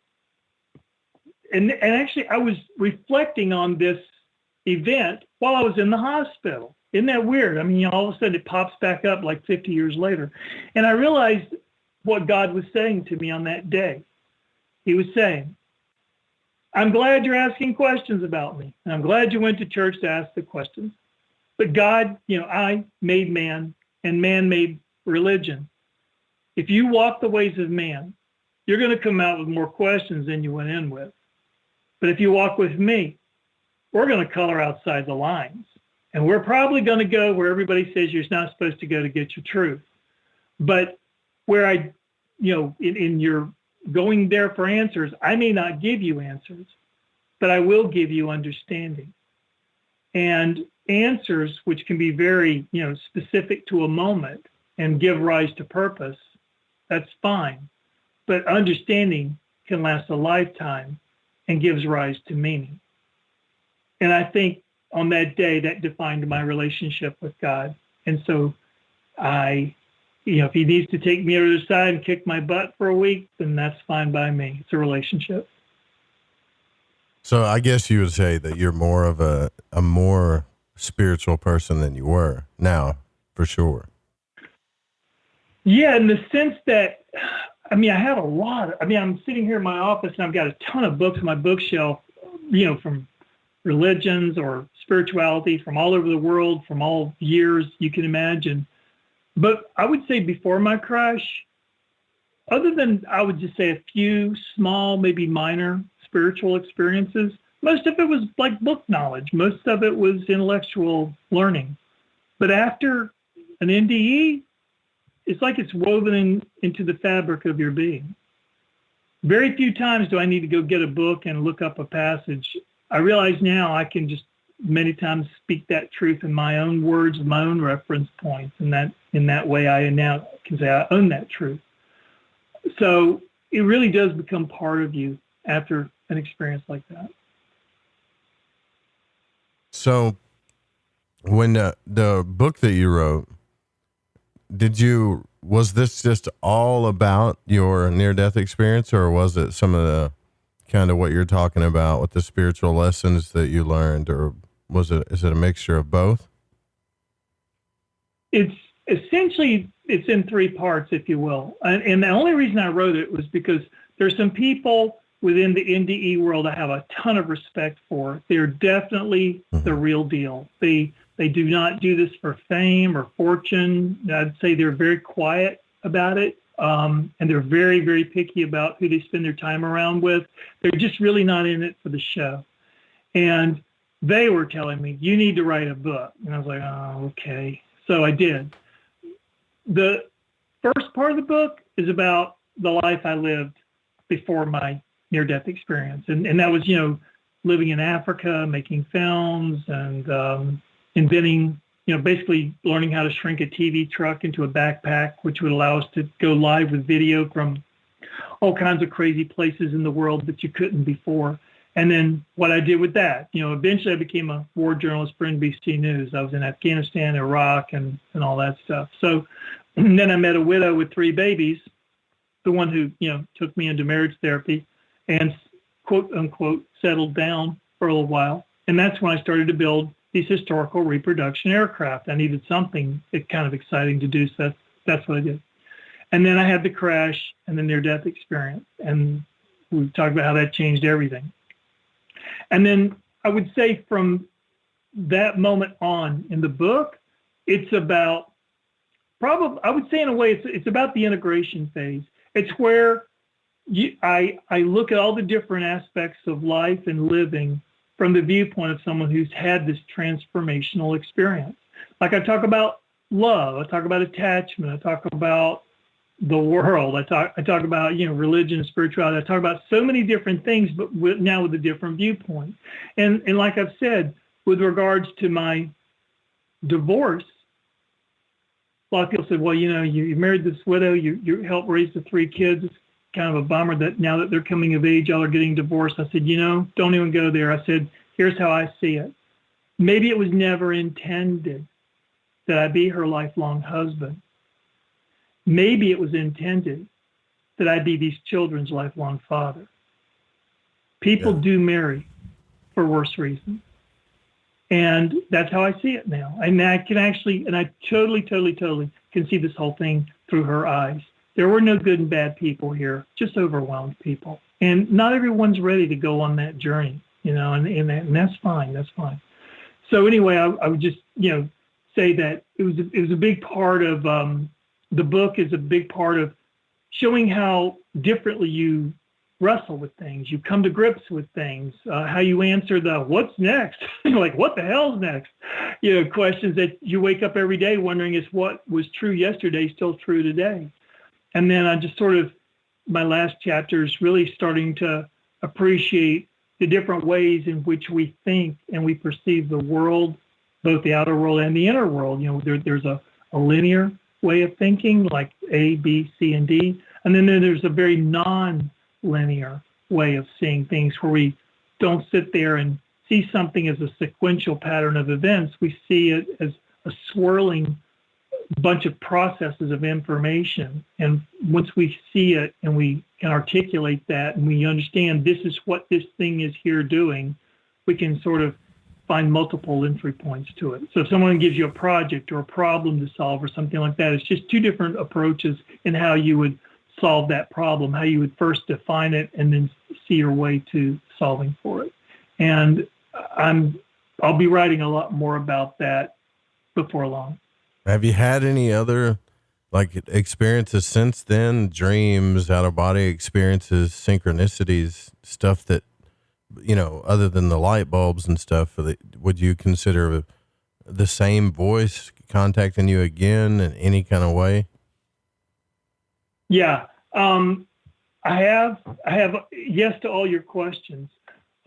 And actually, I was reflecting on this event while I was in the hospital. Isn't that weird? I mean, all of a sudden it pops back up like 50 years later. And I realized what God was saying to me on that day. He was saying, I'm glad you're asking questions about me. And I'm glad you went to church to ask the questions. But God, I made man, and man made religion. If you walk the ways of man, you're going to come out with more questions than you went in with. But if you walk with me, we're going to color outside the lines. And we're probably going to go where everybody says you're not supposed to go to get your truth. But where in your going there for answers, I may not give you answers, but I will give you understanding. And answers, which can be very, specific to a moment and give rise to purpose, that's fine. But understanding can last a lifetime and gives rise to meaning. And I think on that day, that defined my relationship with God. And so if he needs to take me over to the side and kick my butt for a week, then that's fine by me. It's a relationship. So I guess you would say that you're more of a more spiritual person than you were now, for sure. Yeah, in the sense that, I have a lot. I'm sitting here in my office and I've got a ton of books on my bookshelf, from religions or spirituality from all over the world, from all years you can imagine. But I would say before my crash, other than I would just say a few small, maybe minor spiritual experiences, most of it was like book knowledge. Most of it was intellectual learning. But after an NDE, it's like it's woven into the fabric of your being. Very few times do I need to go get a book and look up a passage. I realize now I can just many times speak that truth in my own words, my own reference points, and that in that way I now can say I own that truth. So it really does become part of you after an experience like that. So when the book that you wrote, was this just all about your near-death experience, or was it some of the kind of what you're talking about with the spiritual lessons that you learned, or is it a mixture of both? It's essentially, it's in three parts, if you will. And the only reason I wrote it was because there's some people within the NDE world I have a ton of respect for. They're definitely the real deal. They do not do this for fame or fortune. I'd say they're very quiet about it. And they're very, very picky about who they spend their time around with. They're just really not in it for the show. And they were telling me, you need to write a book. And I was like, oh, okay. So I did. The first part of the book is about the life I lived before my near-death experience. And that was, living in Africa, making films, and inventing, basically learning how to shrink a TV truck into a backpack, which would allow us to go live with video from all kinds of crazy places in the world that you couldn't before. And then what I did with that, eventually I became a war journalist for NBC News. I was in Afghanistan, Iraq, and all that stuff. So then I met a widow with 3 babies, the one who, took me into marriage therapy and quote unquote settled down for a little while. And that's when I started to build these historical reproduction aircraft. I needed something kind of exciting to do, so that's what I did. And then I had the crash and the near-death experience, and we talked about how that changed everything. And then I would say from that moment on in the book, it's about I would say in a way, it's about the integration phase. It's where I look at all the different aspects of life and living from the viewpoint of someone who's had this transformational experience. Like I talk about love, I talk about attachment, I talk about the world, I talk about, religion and spirituality. I talk about so many different things, but now with a different viewpoint. And like I've said, with regards to my divorce, a lot of people said, well, you married this widow, you helped raise the 3 kids. It's kind of a bummer that now that they're coming of age, y'all are getting divorced. I said, don't even go there. I said, here's how I see it. Maybe it was never intended that I be her lifelong husband. Maybe it was intended that I be these children's lifelong father. People do marry for worse reasons. And that's how I see it now. And I can actually, and I totally can see this whole thing through her eyes. There were no good and bad people here, just overwhelmed people. And not everyone's ready to go on that journey, and that's fine. That's fine. So anyway, I would just, say that it was a big part of the book is a big part of showing how differently you wrestle with things, you come to grips with things, how you answer the what's next, like what the hell's next, questions that you wake up every day wondering is what was true yesterday still true today. And then I just sort of, my last chapter is really starting to appreciate the different ways in which we think and we perceive the world, both the outer world and the inner world. There's a linear way of thinking, like A, B, C, and D. And then there's a very non-linear way of seeing things where we don't sit there and see something as a sequential pattern of events. We see it as a swirling bunch of processes of information. And once we see it and we can articulate that and we understand this is what this thing is here doing, we can sort of find multiple entry points to it. So if someone gives you a project or a problem to solve or something like that, it's just two different approaches in how you would solve that problem, how you would first define it and then see your way to solving for it. And I'll be writing a lot more about that before long. Have you had any other experiences since then, dreams, out-of-body experiences, synchronicities, stuff that, other than the light bulbs and stuff, would you consider the same voice contacting you again in any kind of way? Yeah. I have yes to all your questions.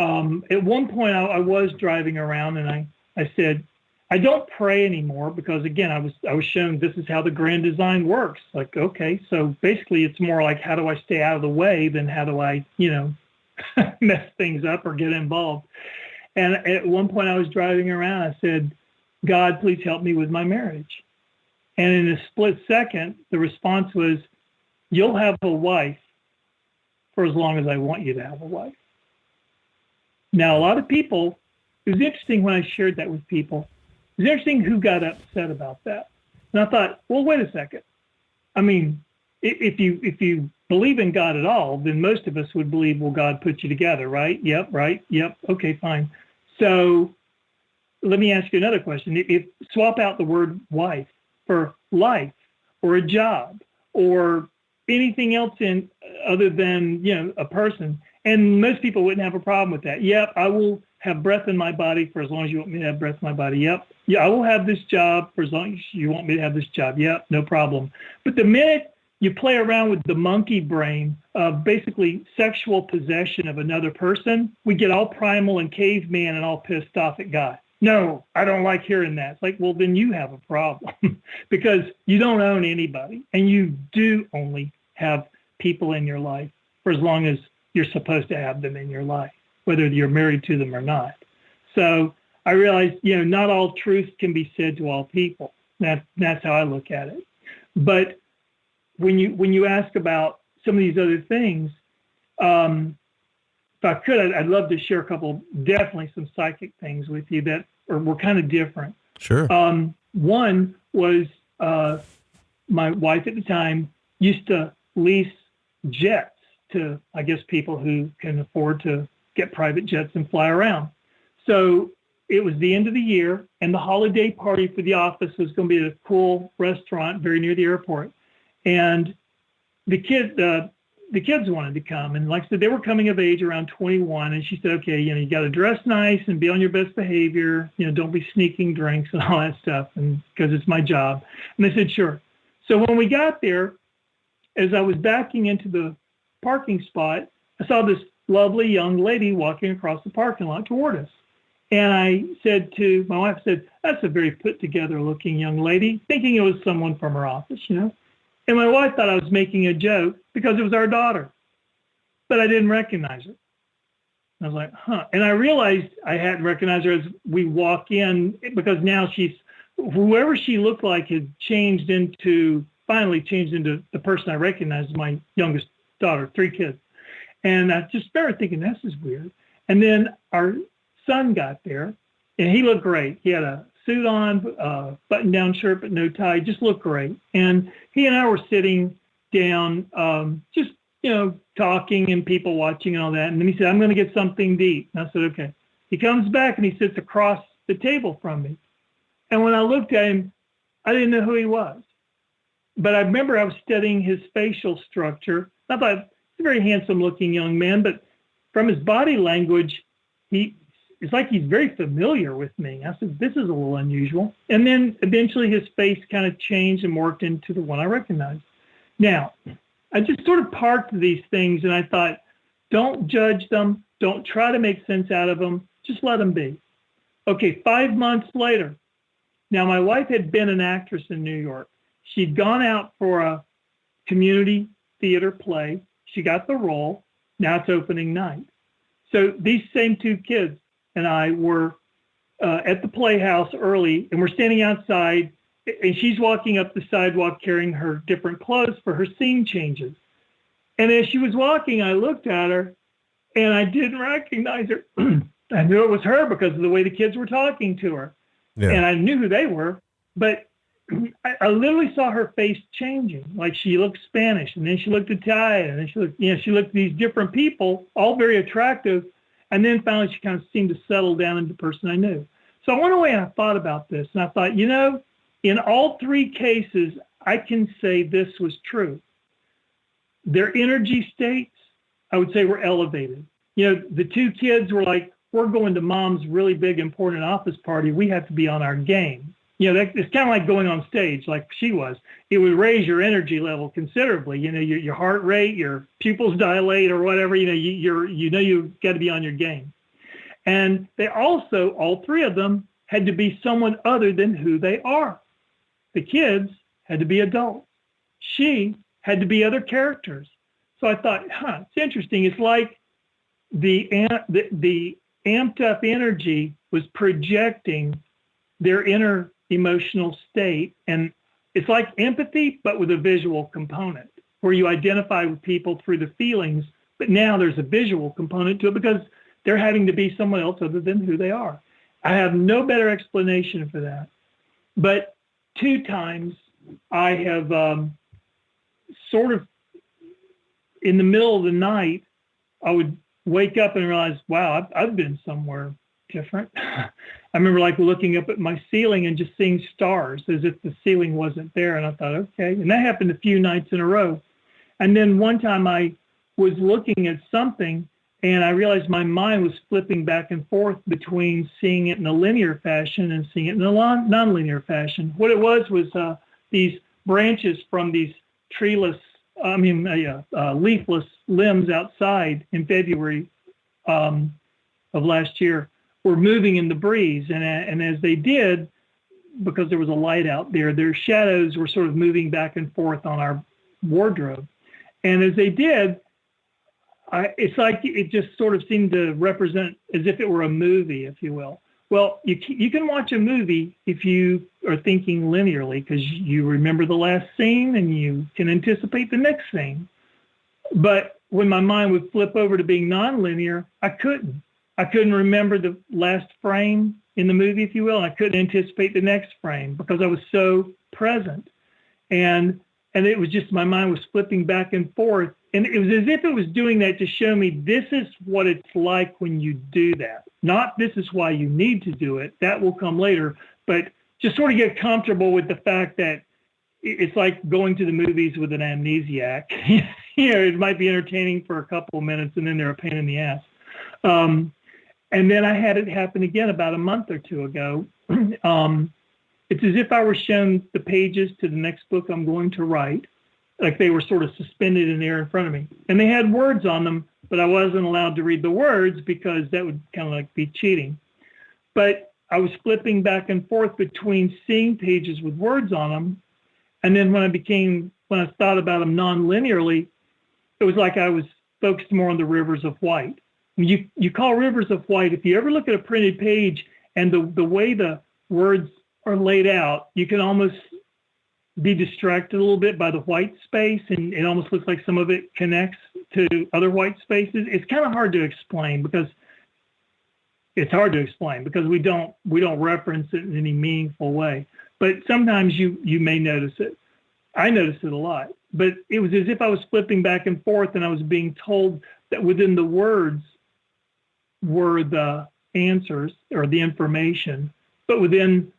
At one point I was driving around and I said, I don't pray anymore because again, I was shown this is how the grand design works. Like, okay, so basically it's more like how do I stay out of the way than how do I, mess things up or get involved. And at one point I was driving around, I said, God, please help me with my marriage. And in a split second, the response was, you'll have a wife for as long as I want you to have a wife. Now, a lot of people, it was interesting when I shared that with people. It was interesting who got upset about that. And I thought, well, wait a second. I mean, if you believe in God at all, then most of us would believe, well, God put you together, right? Yep, right. Yep. Okay, fine. So let me ask you another question. If swap out the word wife for life or a job or anything else in other than, a person, and most people wouldn't have a problem with that. Yep, I will have breath in my body for as long as you want me to have breath in my body. Yep. Yeah, I will have this job for as long as you want me to have this job. Yep, no problem. But the minute you play around with the monkey brain of basically sexual possession of another person, we get all primal and caveman and all pissed off at God. No, I don't like hearing that. It's like, well, then you have a problem because you don't own anybody and you do only have people in your life for as long as you're supposed to have them in your life, whether you're married to them or not. So I realized, not all truth can be said to all people. That's how I look at it. But when you ask about some of these other things, if I could, I'd love to share definitely some psychic things with you that were kind of different. Sure. One was my wife at the time used to lease jets to, I guess, people who can afford to get private jets and fly around. So it was the end of the year, and the holiday party for the office was going to be at a cool restaurant very near the airport. And the kids wanted to come. And like I said, they were coming of age around 21. And she said, okay, you got to dress nice and be on your best behavior. Don't be sneaking drinks and all that stuff. And because it's my job. And they said, sure. So when we got there, as I was backing into the parking spot, I saw this lovely young lady walking across the parking lot toward us. And I said to my wife, that's a very put together looking young lady, thinking it was someone from her office, And my wife thought I was making a joke because it was our daughter, but I didn't recognize her. I was like, huh. And I realized I hadn't recognized her as we walk in because now whoever she looked like had finally changed into the person I recognized as my youngest daughter, 3 kids. And I just started thinking, this is weird. And then our son got there, and he looked great. He had a suit on, button-down shirt, but no tie, just looked great. And he and I were sitting down, just, talking and people watching and all that. And then he said, I'm going to get something to eat. And I said, okay. He comes back and he sits across the table from me. And when I looked at him, I didn't know who he was. But I remember I was studying his facial structure. I thought, he's a very handsome-looking young man, but from his body language, it's like he's very familiar with me. I said, this is a little unusual. And then eventually his face kind of changed and morphed into the one I recognized. Now, I just sort of parked these things, and I thought, don't judge them. Don't try to make sense out of them. Just let them be. Okay, 5 months later. Now, my wife had been an actress in New York. She'd gone out for a community theater play. She got the role. Now it's opening night. So these same 2 kids and I were at the Playhouse early, and we're standing outside, and she's walking up the sidewalk carrying her different clothes for her scene changes. And as she was walking, I looked at her, and I didn't recognize her. I knew it was her because of the way the kids were talking to her. Yeah. And I knew who they were, but I literally saw her face changing. Like she looked Spanish, and then she looked Italian, and then she looked at these different people, all very attractive. And then finally she kind of seemed to settle down into the person I knew. So I went away and I thought about this, and I thought, in all 3 cases, I can say this was true. Their energy states, I would say, were elevated. The 2 kids were like, we're going to mom's really big, important office party. We have to be on our game. It's kind of like going on stage like she was. It would raise your energy level considerably. Your heart rate, your pupils dilate or whatever, you've got to be on your game. And they also, all 3 of them, had to be someone other than who they are. The kids had to be adults. She had to be other characters. So I thought, it's interesting. It's like the amped up energy was projecting their inner emotional state. And it's like empathy, but with a visual component, where you identify with people through the feelings, but now there's a visual component to it because they're having to be someone else other than who they are. I have no better explanation for that. But 2 times I have sort of, in the middle of the night, I would wake up and realize, wow, I've been somewhere different. I remember looking up at my ceiling and just seeing stars as if the ceiling wasn't there. And I thought, okay. And that happened a few nights in a row. And then one time I was looking at something and I realized my mind was flipping back and forth between seeing it in a linear fashion and seeing it in a nonlinear fashion. What it was these branches from these leafless limbs outside in February of last year were moving in the breeze. And as they did, because there was a light out there, their shadows were sort of moving back and forth on our wardrobe. And as they did, it's like it just sort of seemed to represent as if it were a movie, if you will. Well, you can watch a movie if you are thinking linearly because you remember the last scene and you can anticipate the next scene. But when my mind would flip over to being nonlinear, I couldn't remember the last frame in the movie, if you will, and I couldn't anticipate the next frame because I was so present. And it was just my mind was flipping back and forth. And it was as if it was doing that to show me this is what it's like when you do that. Not this is why you need to do it. That will come later. But just sort of get comfortable with the fact that it's like going to the movies with an amnesiac. It might be entertaining for a couple of minutes and then they're a pain in the ass. And then I had it happen again about a month or 2 ago. It's as if I were shown the pages to the next book I'm going to write, like they were sort of suspended in the air in front of me. And they had words on them, but I wasn't allowed to read the words because that would kind of like be cheating. But I was flipping back and forth between seeing pages with words on them. And then when I thought about them non-linearly, it was like I was focused more on the rivers of white. You call rivers of white, if you ever look at a printed page and the way the words are laid out, you can almost be distracted a little bit by the white space, and it almost looks like some of it connects to other white spaces. It's kind of hard to explain because we don't reference it in any meaningful way. But sometimes you may notice it. I noticed it a lot. But it was as if I was flipping back and forth, and I was being told that within the words were the answers or the information, but within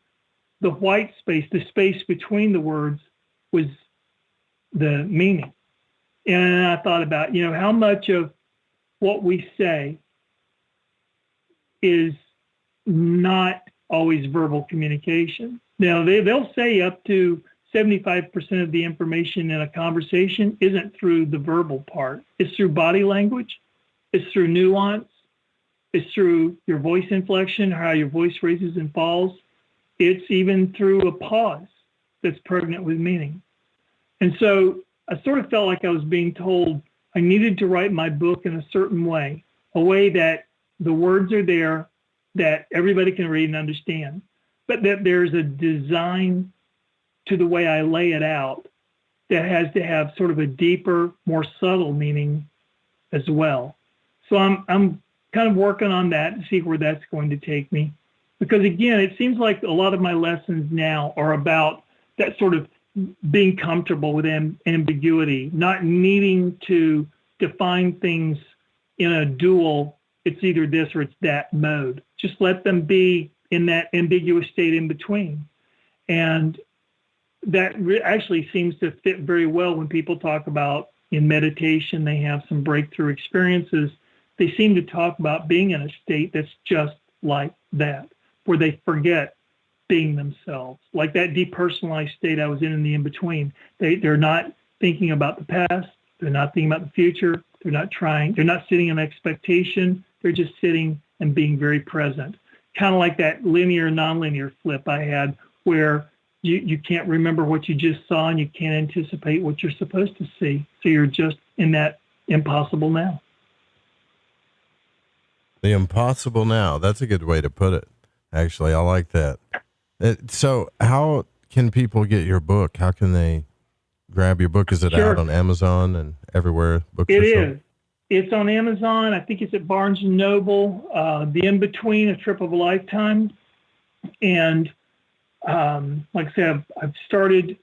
the white space, the space between the words, was the meaning. And I thought about, how much of what we say is not always verbal communication. Now, they'll say up to 75% of the information in a conversation isn't through the verbal part. It's through body language. It's through nuance. It's through your voice inflection, how your voice raises and falls. It's even through a pause that's pregnant with meaning. And so I sort of felt like I was being told I needed to write my book in a certain way, a way that the words are there, that everybody can read and understand, but that there's a design to the way I lay it out that has to have sort of a deeper, more subtle meaning as well. So I'm kind of working on that to see where that's going to take me. Because again, it seems like a lot of my lessons now are about that sort of being comfortable with ambiguity, not needing to define things in a dual, it's either this or it's that mode. Just let them be in that ambiguous state in between. And that actually seems to fit very well when people talk about in meditation, they have some breakthrough experiences. They seem to talk about being in a state that's just like that, where they forget being themselves, like that depersonalized state I was in the in-between. They're not thinking about the past. They're not thinking about the future. They're not sitting in expectation. They're just sitting and being very present. Kind of like that linear, nonlinear flip I had where you can't remember what you just saw and you can't anticipate what you're supposed to see. So you're just in that impossible now. The impossible now. That's a good way to put it. Actually, I like that. So how can people get your book? How can they grab your book? Is it out on Amazon and everywhere books are sold? It is. It's on Amazon. I think it's at Barnes & Noble, The In-Between, A Trip of a Lifetime. And like I said, I've started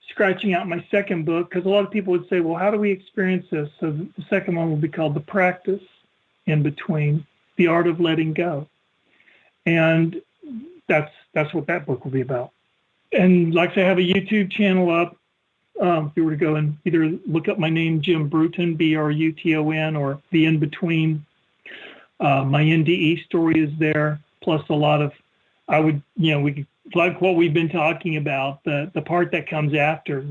scratching out my second book because a lot of people would say, well, how do we experience this? So the second one will be called The Practice In Between, The Art of Letting Go. And that's what that book will be about. And like I said, I have a YouTube channel up. If you were to go and either look up my name, Jim Bruton, Bruton, or The In Between, my NDE story is there. Plus a lot of, we could, like what we've been talking about, the part that comes after,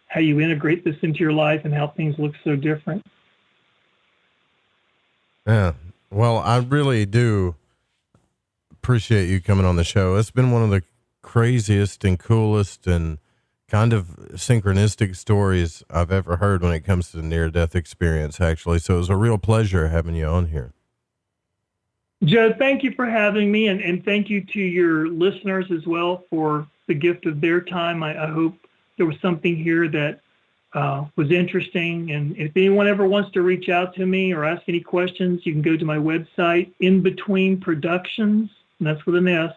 how you integrate this into your life and how things look so different. Yeah. Well, I really do appreciate you coming on the show. It's been one of the craziest and coolest and kind of synchronistic stories I've ever heard when it comes to the near-death experience, actually. So it was a real pleasure having you on here. Joe, thank you for having me, and thank you to your listeners as well for the gift of their time. I hope there was something here that was interesting. And if anyone ever wants to reach out to me or ask any questions, you can go to my website, In Between Productions, and that's with an S,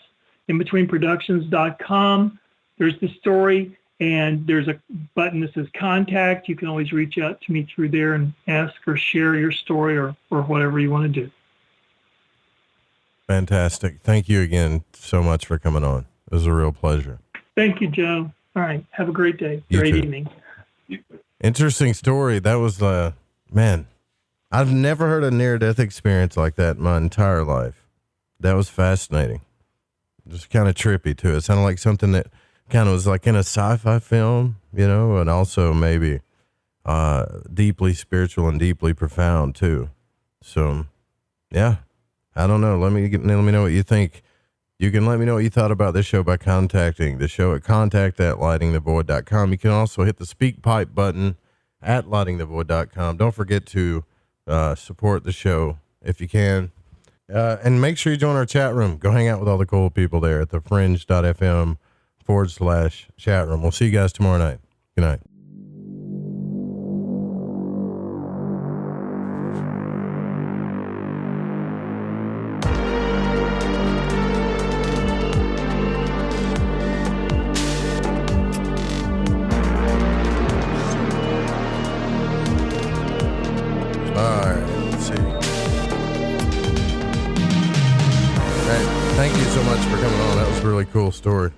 inbetweenproductions.com. There's the story, and there's a button that says contact. You can always reach out to me through there and ask or share your story or whatever you want to do. Fantastic. Thank you again so much for coming on. It was a real pleasure. Thank you, Joe. All right. Have a great day. Great evening. Interesting story. That was, man, I've never heard a near-death experience like that in my entire life. That was fascinating. Just kind of trippy too. It sounded like something that kind of was like in a sci-fi film, and also maybe deeply spiritual and deeply profound too. So, yeah, I don't know. Let me know what you think. You can let me know what you thought about this show by contacting the show at contact@lightingthevoid.com. You can also hit the speak pipe button at lightingthevoid.com. Don't forget to support the show if you can. And make sure you join our chat room. Go hang out with all the cool people there at thefringe.fm/ facebook.com/chat room. We'll see you guys tomorrow night. Good night. Thank you so much for coming on. That was a really cool story.